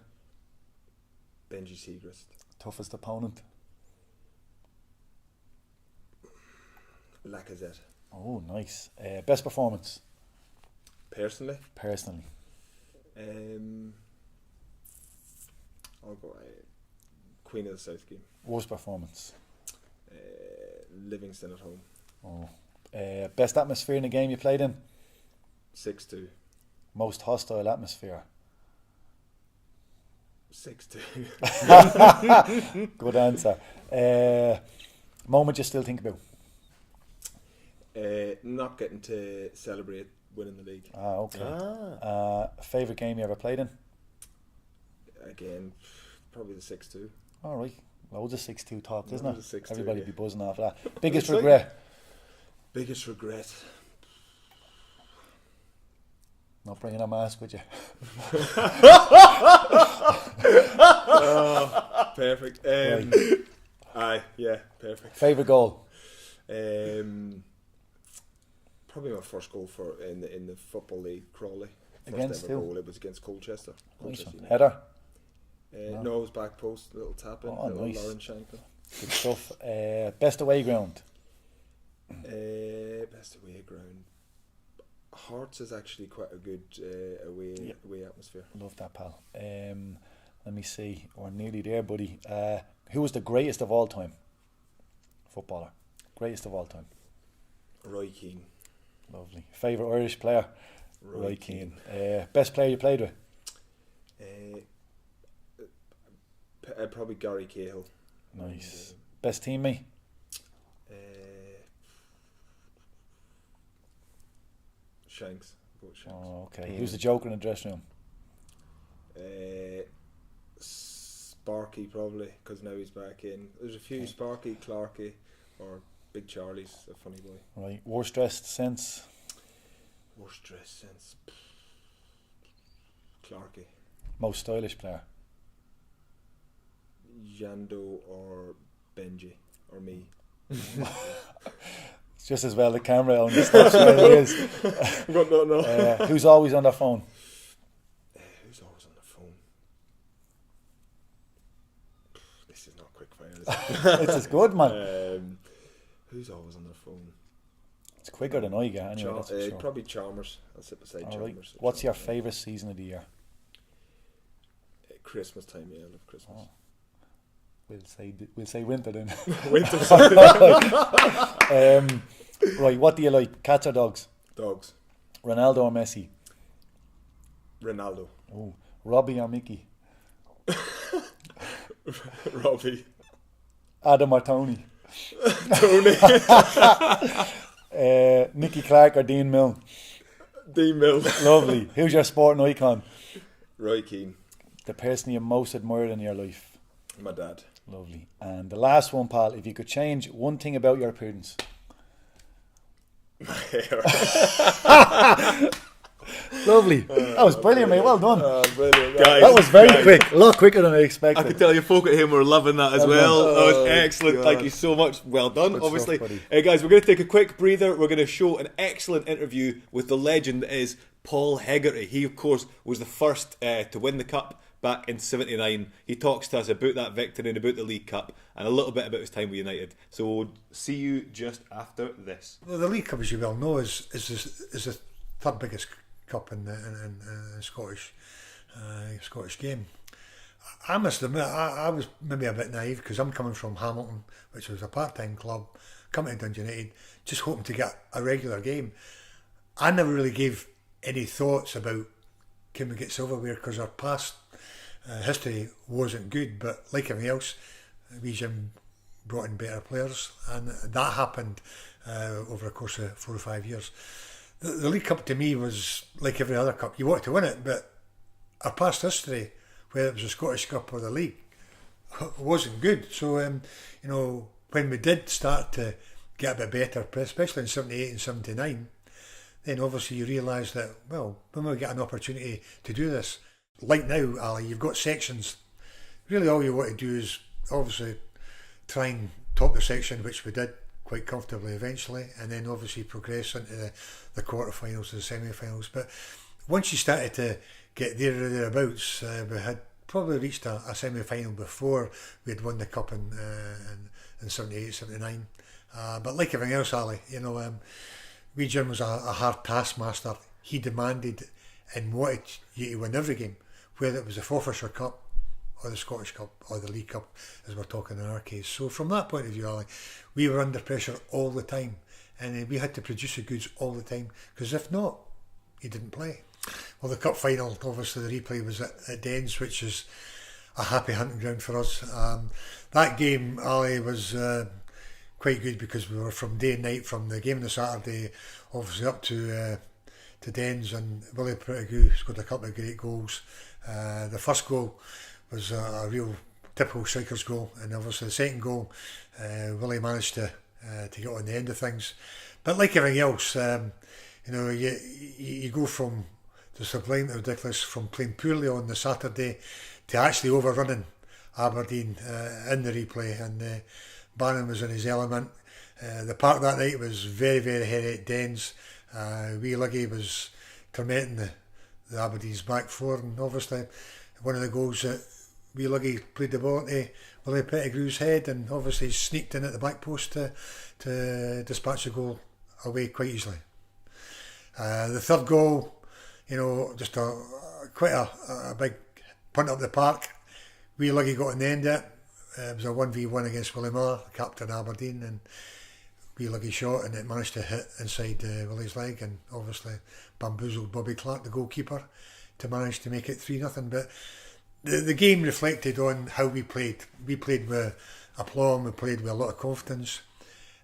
Benji Segrist. Toughest opponent? Lacazette. Oh, nice. Best performance? Personally? I'll go Queen of the South game. Worst performance? Livingston at home. Oh. Best atmosphere in the game you played in? 6-2. Most hostile atmosphere? 6-2. Good answer. Moment you still think about? Not getting to celebrate winning the league. Okay. Favourite game you ever played in? Again, probably the 6-2. All right. Loads of 6-2 talk, isn't Loads it? of 6-2, Everybody yeah. be buzzing off that. Biggest regret? Biggest regret. Not bringing a mask with you. Perfect. Aye, yeah, perfect. Favourite goal? Probably my first goal in the football league, Crawley. First Against ever who? goal. It was against Colchester. Nice one. United. Header? No, it was back post, little tap in, little nice. Lauren Shankland. Good stuff. Best away ground? Best away ground. Hearts is actually quite a good away atmosphere. Love that, pal. Let me see. We're nearly there, buddy. Who was the greatest of all time? Footballer. Greatest of all time. Roy Keane. Lovely. Favourite Irish player? Roy Keane. Best player you played with? Probably Gary Cahill. Nice. Best teammate? Shanks. Oh, okay. Who's the joker in the dressing room? Sparky probably, because now he's back in. There's a few Sparky, Clarky, or Big Charlie's a funny boy. Right. Worst dressed since? Worst dressed since Clarky. Most stylish player? Jando or Benji or me. It's just as well the camera only stops where it is. No. Who's always on their phone? Who's always on the phone? This is not quick fire, is it? It's as good, man. Who's always on their phone? It's quicker than I get anyway, that's for sure. Probably Chalmers. I'll sit beside All right. Chalmers. What's your favourite season of the year? Christmas time, yeah, I love Christmas. Oh. We'll say winter then. Winter. Right, what do you like? Cats or dogs? Dogs. Ronaldo or Messi? Ronaldo. Oh, Robbie or Mickey? Robbie. Adam or Tony? Tony. Nicky Clark or Dean Milne? Dean Milne. Lovely. Who's your sporting icon? Roy Keane. The person you most admired in your life? My dad. Lovely. And the last one, pal, if you could change one thing about your appearance? My hair. Lovely. That was brilliant, mate. Well done. Brilliant. Guys, That was very quick. A lot quicker than I expected. I can tell you folk at home were loving that as well. That was excellent. God. Thank you so much. Well done, Good obviously. stuff, buddy. Hey guys, we're going to take a quick breather. We're going to show an excellent interview with the legend that is Paul Hegarty. He, of course, was the first to win the Cup back in '79. He talks to us about that victory and about the League Cup and a little bit about his time with United. So we'll see you just after this. Well, the League Cup, as you well know, is the third biggest cup in the Scottish game. I must admit, I was maybe a bit naive because I'm coming from Hamilton, which was a part-time club, coming to Dundee United, just hoping to get a regular game. I never really gave any thoughts about can we get silverware because our past history wasn't good, but like everything else, we Jim brought in better players, and that happened over a course of 4 or 5 years. The League Cup to me was like every other cup. You wanted to win it, but our past history, whether it was the Scottish Cup or the League, wasn't good. So, when we did start to get a bit better, especially in 78 and 79, then obviously you realise that, well, when we get an opportunity to do this, like now, Ali, you've got sections. Really all you want to do is obviously try and top the section, which we did quite comfortably eventually, and then obviously progress into the quarterfinals and the semi-finals. But once you started to get there or thereabouts, we had probably reached a semi-final before we had won the cup in 78, 79. But like everything else, Ali, wee Jim was a hard taskmaster. He demanded and wanted you to win every game, whether it was the Forfarshire Cup or the Scottish Cup or the League Cup, as we're talking in our case. So from that point of view, Ali, we were under pressure all the time, and we had to produce the goods all the time, because if not, you didn't play. Well, the cup final, obviously the replay was at Dens, which is a happy hunting ground for us. That game, Ali, was quite good because we were from day and night, from the game on the Saturday, obviously up to Dens, and Willie Pettigrew scored a couple of great goals. The first goal was a real typical striker's goal, and obviously the second goal, Willie managed to get on the end of things. But like everything else, you go from the sublime to ridiculous, from playing poorly on the Saturday to actually overrunning Aberdeen in the replay, and Bannon was in his element. The park that night was very, very hairy at Dens. Wee Luggy was tormenting the Aberdeen's back four, and obviously one of the goals that Wee Luggy played the ball into Willie Pettigrew's head, and obviously sneaked in at the back post to dispatch the goal away quite easily. The third goal, just quite a big punt up the park. Wee Luggy got on the end of it. It was a 1v1 against Willie Miller, captain Aberdeen, and Wee Luggy shot, and it managed to hit inside Willie's leg, and obviously bamboozled Bobby Clark, the goalkeeper, to manage to make it 3-0. But the game reflected on how we played. We played with aplomb, we played with a lot of confidence,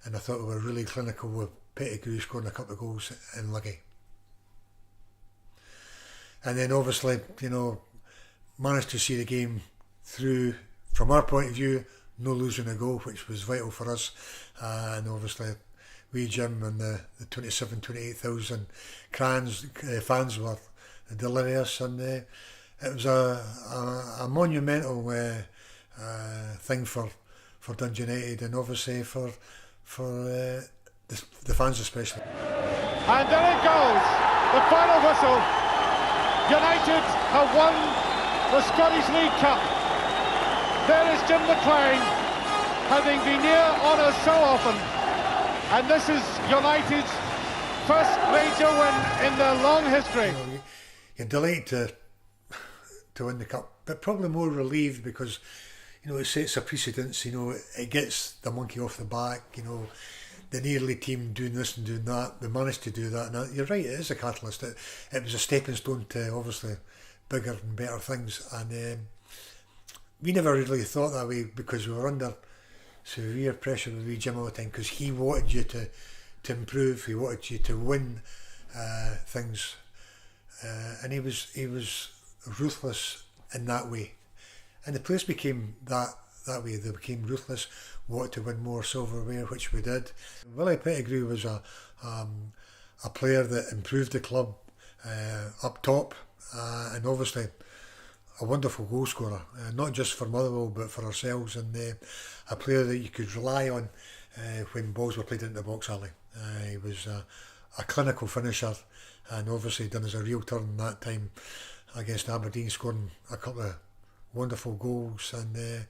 and I thought we were really clinical with Pettigrew scoring a couple of goals and Luggy. And then obviously, managed to see the game through from our point of view, no losing a goal, which was vital for us. And obviously, we Jim and the 27,000-28,000 fans were delirious, and it was a monumental thing for Dundee United, and obviously for the fans especially. And there it goes, the final whistle. United have won the Scottish League Cup. There is Jim McLean, having been near honours so often, and this is United's first major win in their long history. You're delighted to win the cup, but probably more relieved because it sets a precedence. It gets the monkey off the back. The nearly team doing this and doing that. We managed to do that, and you're right, it is a catalyst. It was a stepping stone to obviously bigger and better things, and we never really thought that way because we were under severe pressure with wee Jim all the time, because he wanted you to improve, he wanted you to win things, and he was ruthless in that way, and the players became that way. They became ruthless, wanted to win more silverware, which we did. Willie Pettigrew was a player that improved the club up top, and obviously a wonderful goal scorer, not just for Motherwell but for ourselves, and a player that you could rely on when balls were played into the box alley. He was a clinical finisher, and obviously done us a real turn that time against Aberdeen, scoring a couple of wonderful goals. And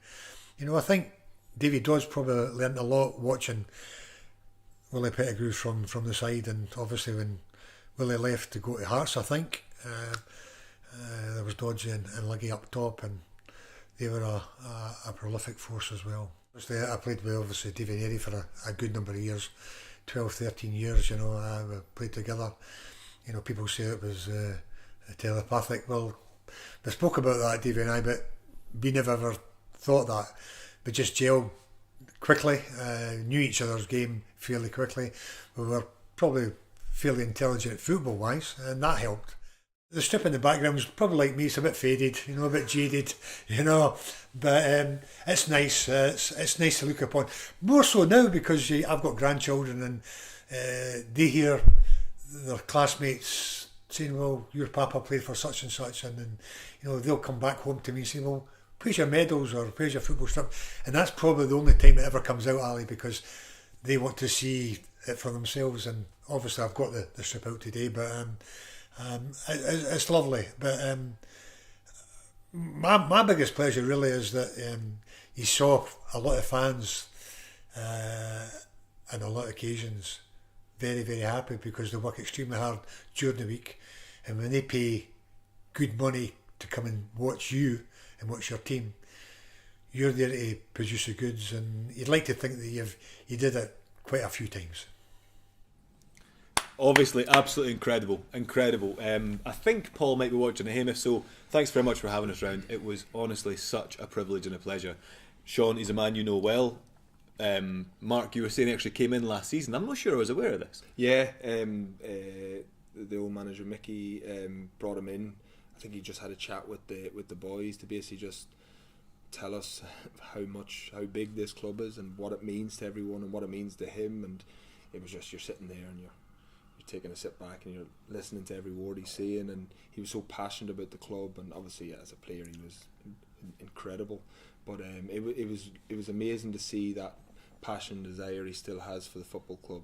I think David Dodds probably learnt a lot watching Willie Pettigrew from the side, and obviously when Willie left to go to Hearts, I think there was Dodgy and Luggy up top, and they were a prolific force as well. Obviously, I played with obviously Davy Neri for a good number of years, 12, 13 years. We played together. People say it was telepathic. Well, we spoke about that, Davy and I, but we never ever thought that. We just gelled quickly, knew each other's game fairly quickly. We were probably fairly intelligent football-wise, and that helped. The strip in the background was probably like me, it's a bit faded, a bit jaded, but it's nice. It's nice to look upon. More so now because I've got grandchildren, and they hear their classmates saying, well, your papa played for such and such, and then they'll come back home to me and say, well, where's your medals or where's your football strip? And that's probably the only time it ever comes out, Ali, because they want to see it for themselves. And obviously I've got the strip out today, but it's lovely. But my biggest pleasure really is that you saw a lot of fans on a lot of occasions very, very happy because they work extremely hard during the week, and when they pay good money to come and watch you and watch your team, you're there to produce the goods, and you'd like to think that you did it quite a few times. Obviously, absolutely incredible. I think Paul might be watching the Hamish, so thanks very much for having us round. It was honestly such a privilege and a pleasure. Sean, he's a man you know well. Mark, you were saying he actually came in last season. I'm not sure I was aware of this. Yeah, the old manager Mickey brought him in. I think he just had a chat with the boys to basically just tell us how big this club is and what it means to everyone and what it means to him. And it was just, you're sitting there and you're taking a sit back and you're listening to every word he's saying, and he was so passionate about the club, and obviously as a player he was incredible. But it was amazing to see that passion and desire he still has for the football club,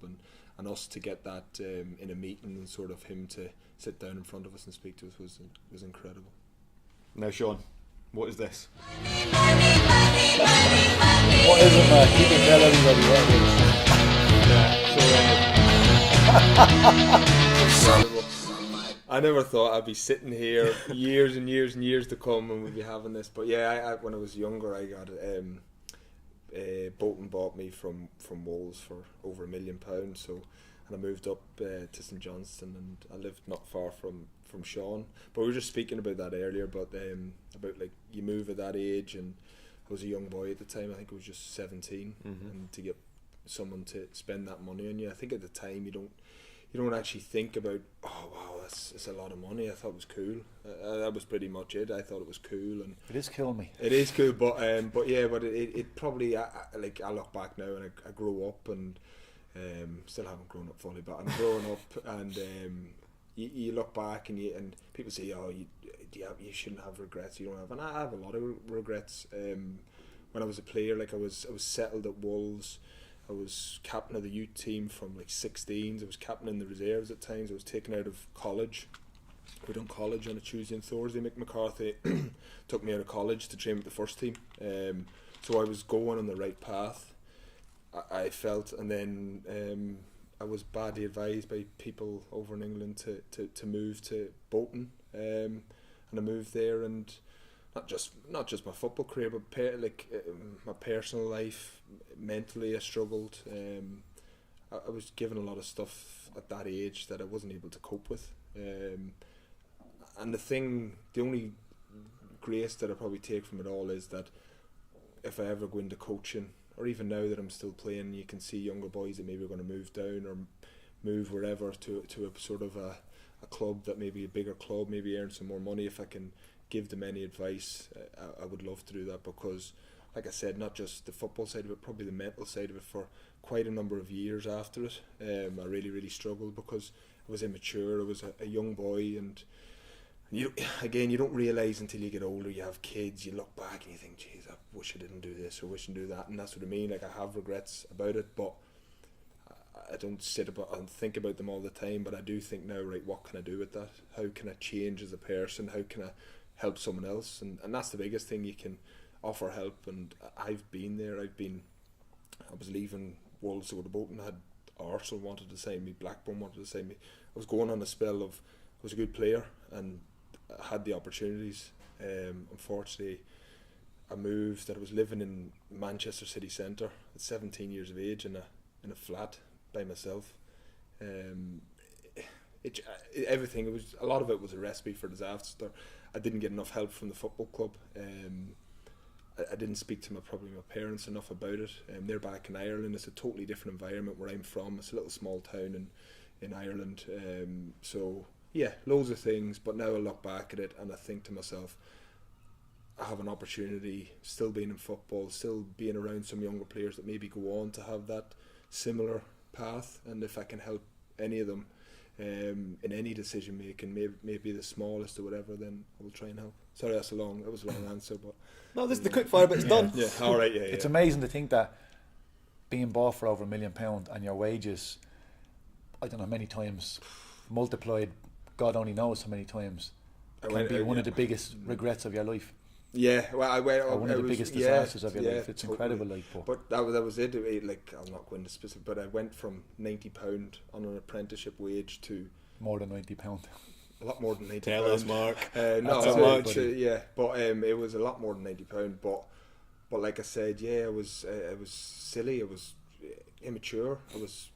and us to get that in a meeting, and sort of him to sit down in front of us and speak to us was incredible. Now, Sean, what is this? What is it, man? You can tell everybody what it is. I never thought I'd be sitting here years and years and years to come and we'd be having this. But yeah, I when I was younger, I got Bolton bought me from Wolves for over £1 million. So, and I moved up to St Johnstone, and I lived not far from Sean. But we were just speaking about that earlier, about like you move at that age, and I was a young boy at the time. I think I was just 17, and to get someone to spend that money on you, I think at the time you don't actually think about, oh wow, that's a lot of money. I thought it was cool. That was pretty much it. I thought it was cool, and It is killing me. it is cool. But it probably I look back now and I grow up, and still haven't grown up fully, but I'm growing up, and you look back and people say, oh, you shouldn't have regrets. You don't have, and I have a lot of regrets. When I was a player, like I was settled at Wolves. I was captain of the youth team from like 16s. I was captain in the reserves at times. I was taken out of college. We done college on a Tuesday and Thursday. Mick McCarthy took me out of college to train with the first team. So I was going on the right path, I felt, and then I was badly advised by people over in England to move to Bolton, and I moved there, and not just my football career, but my personal life. Mentally, I struggled. I was given a lot of stuff at that age that I wasn't able to cope with. And the only grace that I probably take from it all is that if I ever go into coaching, or even now that I'm still playing, you can see younger boys that maybe are going to move down or move wherever to a sort of a club that maybe a bigger club, maybe earn some more money. If I can give them any advice, I would love to do that, because like I said, not just the football side of it, probably the mental side of it, for quite a number of years after it. I really struggled because I was immature. I was a young boy, and you don't realise until you get older, you have kids, you look back and you think, geez, I wish I didn't do this or wish I didn't do that, and that's what I mean. Like, I have regrets about it, but I don't sit about and think about them all the time. But I do think now, right, what can I do with that? How can I change as a person? How can I help someone else? And that's the biggest thing. You can offer help, and I've been there. I was leaving Wolves to go to Bolton. I had Arsenal wanted to sign me, Blackburn wanted to sign me. I was going on a spell of, I was a good player and I had the opportunities. Unfortunately, I moved, and I was living in Manchester city centre at 17 years of age in a flat by myself. Everything, it was, a lot of it was a recipe for disaster. I didn't get enough help from the football club. I didn't speak to my parents enough about it. They're back in Ireland. It's a totally different environment where I'm from. It's a little small town in Ireland. So yeah, loads of things. But now I look back at it and I think to myself, I have an opportunity, still being in football, still being around some younger players that maybe go on to have that similar path. And if I can help any of them in any decision making, maybe the smallest or whatever, then I will try and help. Sorry, that was a long answer, but no, this is the quick fire bit's done. Yeah, all right, yeah. It's amazing to think that being bought for over £1 million and your wages, I don't know, many times multiplied, God only knows how many times, can be one of the biggest regrets of your life. Yeah, well, I went. Or one of the biggest disasters of your life. It's totally incredible, but that was it. Like, I'll not go into specific, but I went from £90 on an apprenticeship wage to more than £90. A lot more than £90. Tell us, Mark. Not so much. Yeah, but it was a lot more than £90. But like I said, yeah, I was silly. I was immature. I was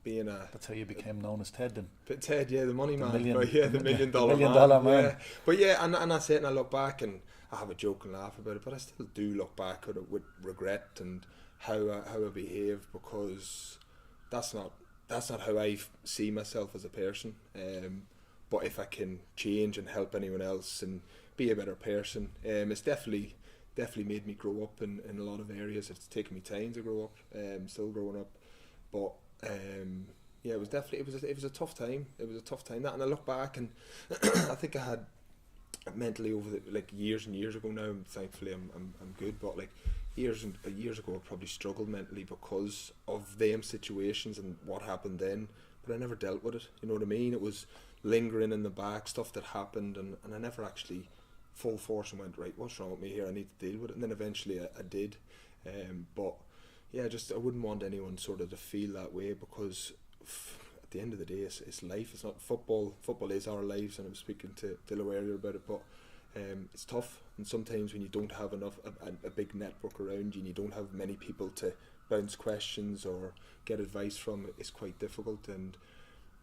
being a... That's how you became known as Ted then. But Ted, yeah, the money man. million- right, yeah, the $1 million $1 million man. man. Yeah. But yeah, and that's it, and I look back and I have a joke and laugh about it, but I still do look back at it with regret and how I behave, because that's not how I see myself as a person. But if I can change and help anyone else and be a better person, it's definitely made me grow up in a lot of areas. It's taken me time to grow up, still growing up, but yeah, it was a tough time. It was a tough time, that, and I look back and I think I had mentally over years and years ago now, and thankfully I'm good, but years ago I probably struggled mentally because of them situations and what happened then, but I never dealt with it, you know what I mean? It was lingering in the back, stuff that happened, and I never actually full force and went, right, what's wrong with me here, I need to deal with it, and then eventually I did, but yeah, I wouldn't want anyone sort of to feel that way, because at the end of the day, it's life. It's not football. Football is our lives, and I was speaking to Dilla earlier about it. But it's tough, and sometimes when you don't have a big network around you, and you don't have many people to bounce questions or get advice from, it's quite difficult. And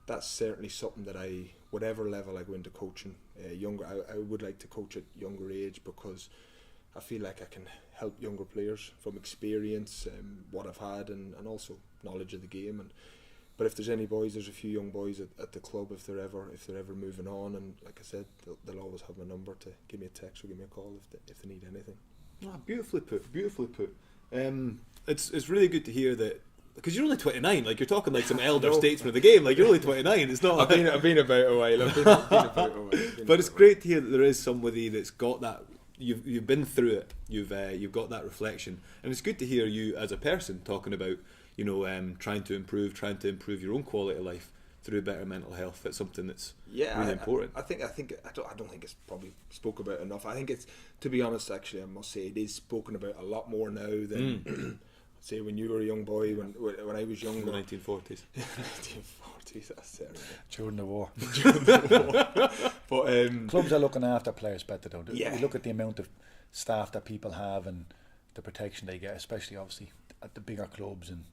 that's certainly something that whatever level I go into coaching, I would like to coach at younger age, because I feel like I can help younger players from experience, what I've had, and also knowledge of the game. But if there's any boys, there's a few young boys at the club, if they're ever moving on, and like I said, they'll always have my number to give me a text or give me a call if they need anything. Ah, beautifully put. It's really good to hear that, because you're only 29. You're talking some elder statesman of the game. You're only 29. It's not. I've been about a while. But it's great to hear that there is somebody that's got that. You've been through it. You've got that reflection, and it's good to hear you as a person talking about, trying to improve your own quality of life through better mental health. That's something that's really important. I don't think it's probably spoke about enough. I think it's, to be honest, actually, I must say it is spoken about a lot more now than say when you were a young boy, when I was younger. The 1940s. 1940s, that's terrible. During the war. But clubs are looking after players better though. Yeah. You look at the amount of staff that people have and the protection they get, especially obviously at the bigger clubs, and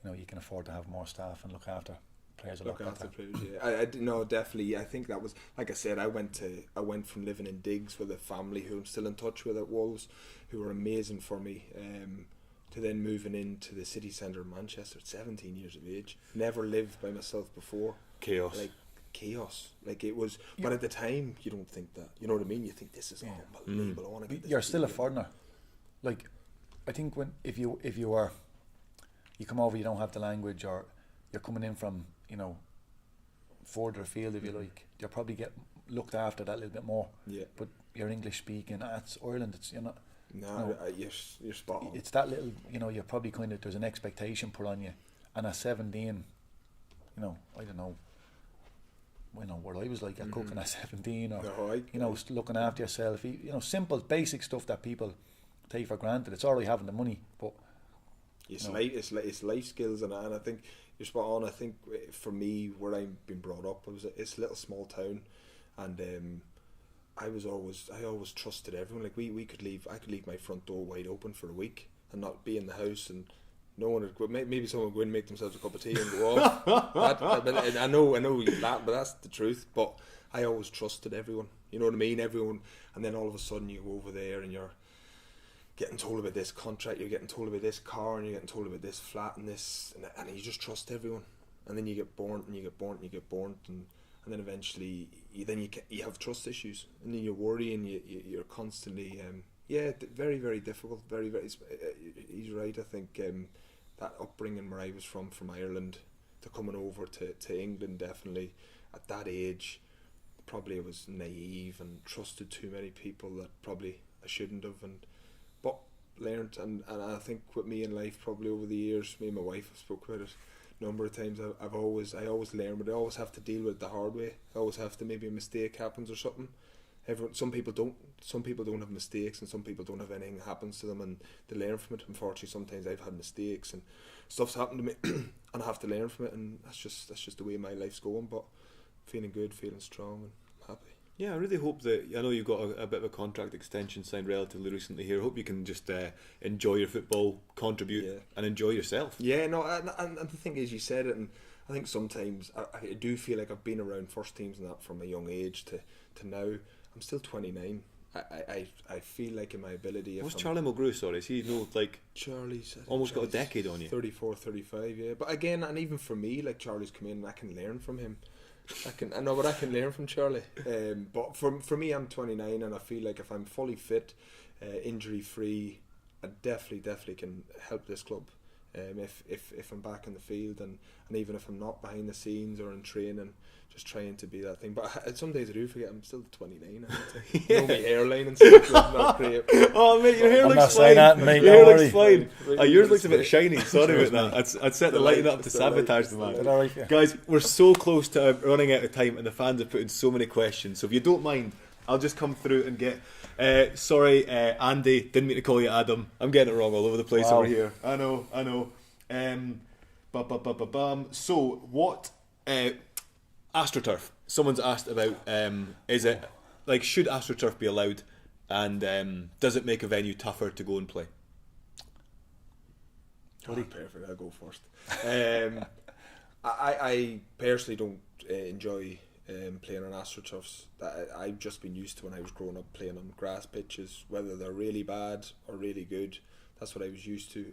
you can afford to have more staff and look after players a lot better. Players, yeah. No, definitely. I think that was, like I said, I went from living in digs with a family who I'm still in touch with at Wolves, who were amazing for me, to then moving into the city centre of Manchester at 17 years of age. Never lived by myself before. Chaos. It was, but at the time you don't think that. You know what I mean? You think this is unbelievable. I want to get this. You're still a foreigner. I think if you come over, you don't have the language, or you're coming in from further afield, if you like, you'll probably get looked after that little bit more. Yeah. But you're English speaking. It's Ireland. You're not. No, you're spot on. It's that little. You're probably there's an expectation put on you, and at 17, I don't know. What I was like at cooking at 17, or looking after yourself. Simple, basic stuff that people take for granted. It's already having the money, but it's life skills, and I think you're spot on. I think for me, where I've been brought up, it's a little small town, and I always trusted everyone. I could leave my front door wide open for a week and not be in the house, and no one would. Maybe someone would go in and make themselves a cup of tea and go off. I know you laugh, but that's the truth. But I always trusted everyone. You know what I mean? Everyone, and then all of a sudden you go over there and you're getting told about this contract, you're getting told about this car, and you're getting told about this flat and this, and you just trust everyone. And then you get burnt, and and then eventually you have trust issues, and then you worry, and you're constantly very, very difficult. Very, very. He's right. I think that upbringing where I was from Ireland, to coming over to England, definitely at that age, probably I was naive and trusted too many people that probably I shouldn't have, but learned, and I think with me in life, probably over the years, me and my wife have spoke about it a number of times. I always learn, but I always have to deal with it the hard way. I always have to, maybe a mistake happens or something. Some people don't have mistakes, and some people don't have anything that happens to them and they learn from it. Unfortunately, sometimes I've had mistakes and stuff's happened to me and I have to learn from it, and that's just the way my life's going. But feeling good, feeling strong, and happy. Yeah, I really hope that, I know you've got a bit of a contract extension signed relatively recently here. I hope you can just enjoy your football, contribute, and enjoy yourself. Yeah, no, and the thing is, you said it, and I think sometimes I do feel like I've been around first teams and that from a young age to now. I'm still 29. I feel like in my ability. What's Charlie Mulgrew? Sorry, is he Charlie's almost got a decade on you? 34, 35. Yeah, but again, and even for me, like Charlie's come in, and I can learn from him. I know what I can learn from Charlie. But for me, I'm 29, and I feel like if I'm fully fit, injury free, I definitely can help this club. If I'm back in the field and even if I'm not behind the scenes or in training, just trying to be that thing. But some days I do forget I'm still 29. You know, my hairline and stuff is not great. Oh mate, your hair I'm looks not saying fine. that, mate, Your hair don't looks worry. fine. Yours looks a bit shiny. Sorry about that. I'd set the lighting up to sabotage the man. Did I like you? Guys, we're so close to running out of time, and the fans have put in so many questions. So if you don't mind, I'll just come through and get. Sorry, Andy, didn't mean to call you Adam. I'm getting it wrong all over the place over here. I know. So what? AstroTurf. Someone's asked about. Is it like should AstroTurf be allowed, and does it make a venue tougher to go and play? Perfect. I'll go first. I personally don't enjoy playing on AstroTurfs. That I've just been used to when I was growing up playing on grass pitches, whether they're really bad or really good. That's what I was used to.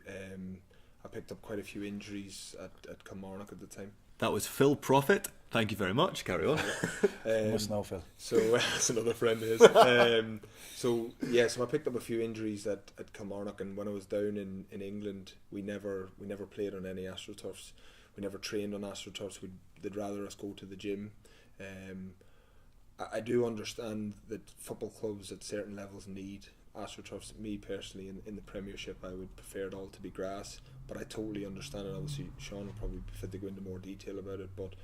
I picked up quite a few injuries at Kilmarnock at the time. That was Phil Profit. Thank you very much. Carry on. Must know, Phil. So that's another friend of his. So I picked up a few injuries at Kilmarnock, and when I was down in England, we never played on any AstroTurfs. We never trained on AstroTurfs. They'd rather us go to the gym. I do understand that football clubs at certain levels need AstroTurfs. Me personally, in the Premiership, I would prefer it all to be grass, but I totally understand it. Obviously Sean will probably be fit to go into more detail about it, but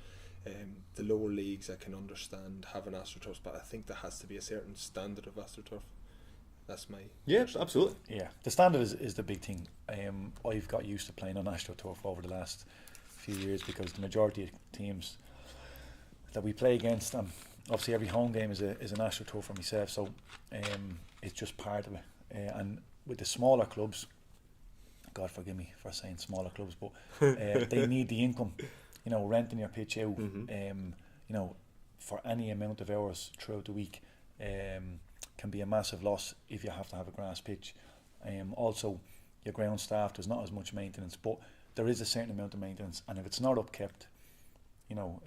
the lower leagues I can understand having AstroTurfs, but I think there has to be a certain standard of AstroTurf. That's my absolutely. Yeah, the standard is the big thing. I've got used to playing on AstroTurf over the last few years because the majority of teams that we play against, obviously every home game is an AstroTurf for myself, so it's just part of it. And with the smaller clubs, God forgive me for saying smaller clubs, but they need the income. You know, renting your pitch out, you know, for any amount of hours throughout the week, can be a massive loss if you have to have a grass pitch. Also, your ground staff, there's not as much maintenance, but there is a certain amount of maintenance, and if it's not upkept, you know,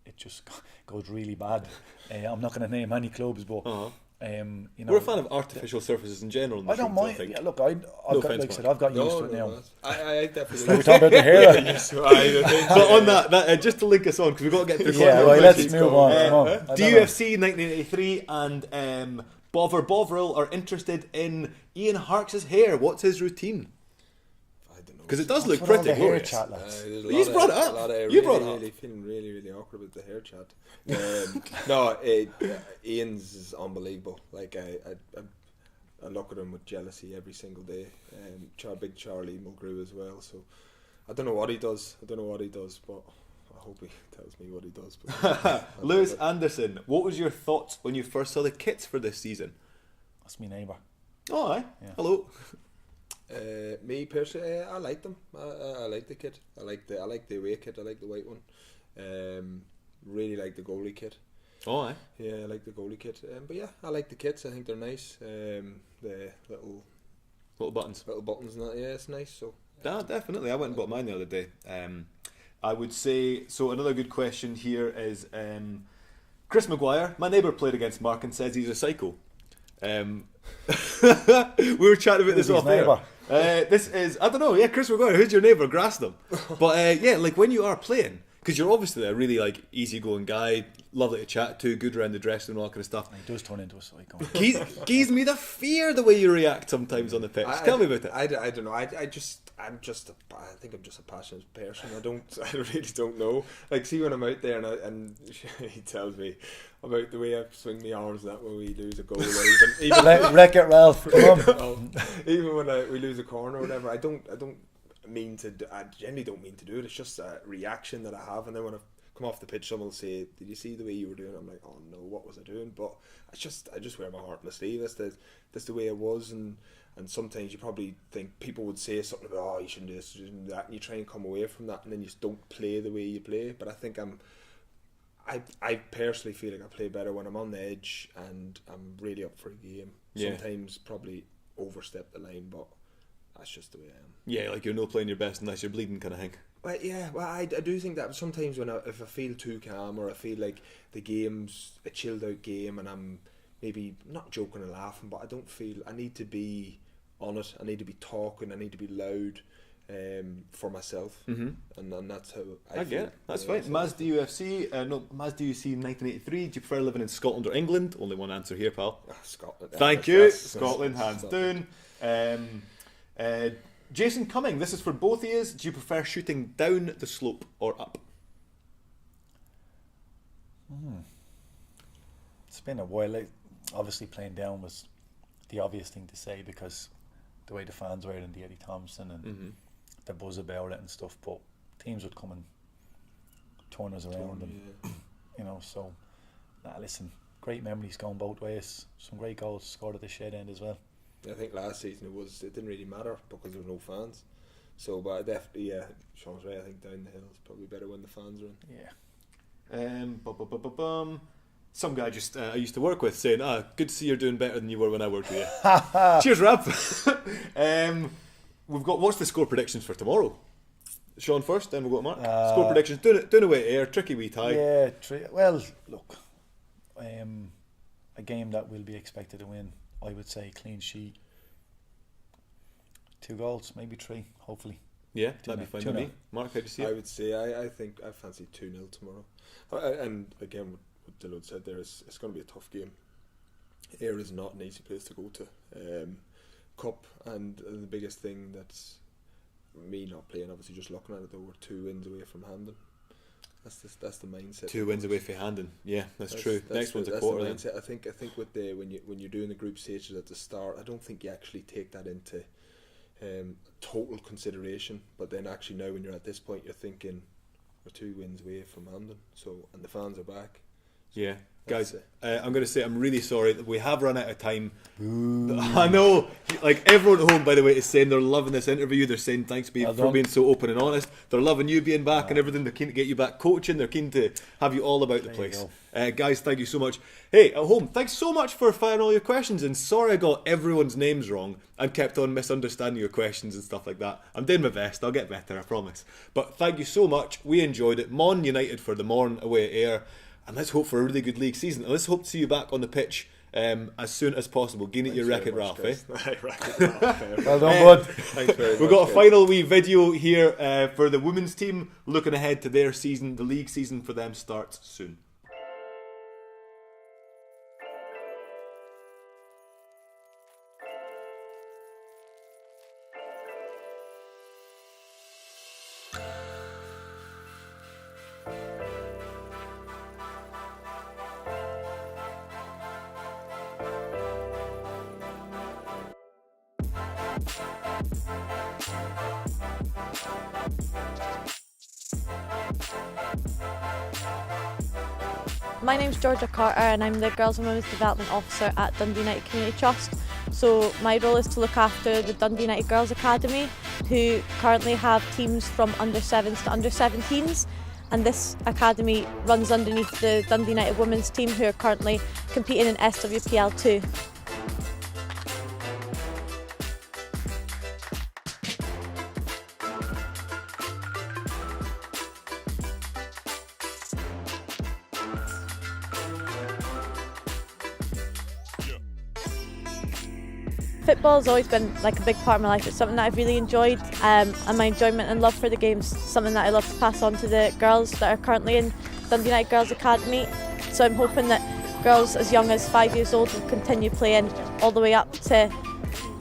it just goes really bad. I'm not going to name any clubs, but you know, we're a fan of artificial surfaces in general. I don't mind. Yeah, look, I've got used to it now. I definitely. We talk about the hair. But on that, just to link us on, because we've got to get through. Yeah, right, let's move on. DUFC 1983 and Bovril are interested in Ian Harkes' hair. What's his routine? Because it does look pretty glorious. He's brought it up. You brought it up. Feeling really awkward about the hair chat. Ian's is unbelievable. Like I look at him with jealousy every single day. Big Charlie Mulgrew as well. So I don't know what he does. But I hope he tells me what he does. Lewis Anderson, what was your thoughts when you first saw the kits for this season? That's my neighbour. Oh, aye. Yeah. Hello. Me personally, I like them. I like the kit. I like the away kit. I like the white one. Really like the goalie kit. Oh, aye. Yeah, I like the goalie kit. But yeah, I like the kits. I think they're nice. The little buttons. Little buttons and that. Yeah, it's nice. So yeah, definitely. I went and bought mine the other day. I would say so. Another good question here is Chris Maguire. My neighbour played against Mark and says he's a psycho. We were chatting about this off air. This is, I don't know, yeah, Chris Maguire, who's your neighbour? Grassham. But yeah, like when you are playing, because you're obviously a really like easygoing guy, lovely to chat to, good around the dressing and all that kind of stuff. He does turn into a psycho. Gives me the fear the way you react sometimes on the pitch. Tell me about it. I don't know. I think I'm just a passionate person. I really don't know. Like, see when I'm out there and he tells me about the way I swing my arms and that when we lose a goal, or even wreck it, Ralph. Come on. Even when we lose a corner or whatever, I generally don't mean to do it. It's just a reaction that I have, and then when I've come off the pitch, someone will say, "Did you see the way you were doing?" I'm like, "Oh no, what was I doing?" But I just wear my heart on my sleeve. That's the way it was, and sometimes you probably think people would say something about, "Oh, you shouldn't do this, you shouldn't do that," and you try and come away from that, and then you just don't play the way you play. But I think I personally feel like I play better when I'm on the edge and I'm really up for a game. Sometimes probably overstep the line, but that's just the way I am. Yeah, like you're not playing your best unless you're bleeding, kind of thing. Well, yeah, I do think that sometimes if I feel too calm, or I feel like the game's a chilled out game and I'm maybe not joking and laughing, but I don't feel I need to be on it. I need to be talking. I need to be loud. For myself, and that's how I get it. That's fine. Mazda UFC, Mazda UFC 1983. Do you prefer living in Scotland or England? Only one answer here, pal. Scotland. Thank you. Scotland, hands down. Jason Cumming, this is for both of you. Do you prefer shooting down the slope or up? It's been a while. Like, obviously, playing down was the obvious thing to say because the way the fans were in the Eddie Thompson and the buzz about it and stuff, but teams would come and turn us around and so listen, great memories going both ways, some great goals scored at the shed end as well. I think last season it didn't really matter because there were no fans, so but definitely Sean's right. I think down the hill is probably better when the fans are in. Some guy I used to work with saying, good to see you're doing better than you were when I worked with you. Cheers, Rab. We've got, what's the score predictions for tomorrow? Sean first, then we'll go to Mark. Score predictions, doing away air, tricky wee tie. Yeah, well, look, a game that will be expected to win, I would say clean sheet. 2 goals, maybe 3, hopefully. Yeah, that'd be fine with me. Mark, how do you see it? I would say, I think I fancy 2-0 tomorrow. And again, what Dillon said there, it's going to be a tough game. Ayr is not an easy place to go to. Cup, and the biggest thing that's me not playing, obviously just looking at it, though, we're 2 wins away from Handon. That's the mindset. 2 wins away from Handon. Yeah, that's true. Next one's a quarter. The mindset. I think with the when you're doing the group stages at the start, I don't think you actually take that into total consideration. But then actually now when you're at this point, you're thinking we're 2 wins away from Handon. So and the fans are back. Yeah. Guys, I'm going to say I'm really sorry that we have run out of time. I know, like everyone at home, by the way, is saying they're loving this interview. They're saying thanks for being so open and honest. They're loving you being back and everything. They're keen to get you back coaching. They're keen to have you all about the place. Guys, thank you so much. Hey, at home, thanks so much for firing all your questions. And sorry I got everyone's names wrong and kept on misunderstanding your questions and stuff like that. I'm doing my best. I'll get better, I promise. But thank you so much. We enjoyed it. Mon United for the Morn away at Ayr. And let's hope for a really good league season. And let's hope to see you back on the pitch as soon as possible. Gain at your record, Ralph. Well done, bud. Thanks very much. We've got a final wee video here for the women's team, looking ahead to their season. The league season for them starts soon. My name's Georgia Carter and I'm the Girls and Women's Development Officer at Dundee United Community Trust. So my role is to look after the Dundee United Girls Academy, who currently have teams from under 7s to under 17s, and this academy runs underneath the Dundee United Women's team, who are currently competing in SWPL 2. Football has always been like a big part of my life. It's something that I've really enjoyed, and my enjoyment and love for the game's something that I love to pass on to the girls that are currently in Dundee United Girls Academy. So I'm hoping that girls as young as 5 years old will continue playing all the way up to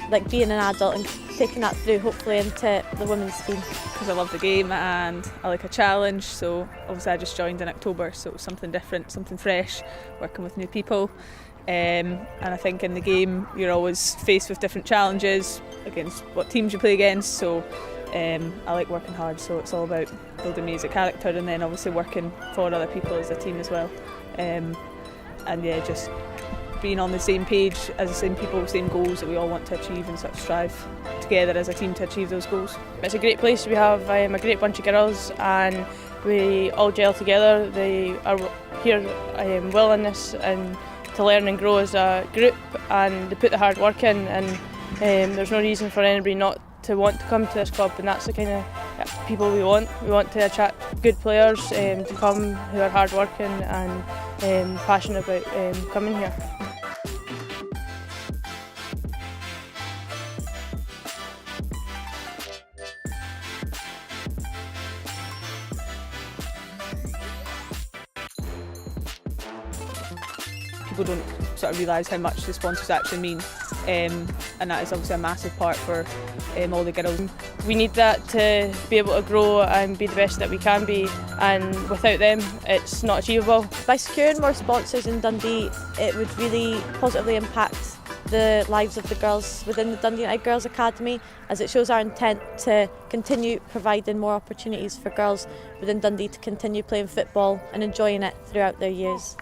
like being an adult and taking that through hopefully into the women's team. Because I love the game and I like a challenge, so obviously I just joined in October, so it was something different, something fresh, working with new people. And I think in the game you're always faced with different challenges against what teams you play against, so I like working hard, so it's all about building me as a character, and then obviously working for other people as a team as well. And yeah, just being on the same page as the same people, same goals that we all want to achieve, and sort of strive together as a team to achieve those goals. It's a great place. We have a great bunch of girls, and we all gel together. They are here willingness and to learn and grow as a group, and they put the hard work in, and there's no reason for anybody not to want to come to this club, and that's the kind of people we want. We want to attract good players to come who are hard working and passionate about coming here. People don't sort of realise how much the sponsors actually mean, and that is obviously a massive part for all the girls. We need that to be able to grow and be the best that we can be, and without them it's not achievable. By securing more sponsors in Dundee, it would really positively impact the lives of the girls within the Dundee United Girls Academy, as it shows our intent to continue providing more opportunities for girls within Dundee to continue playing football and enjoying it throughout their years.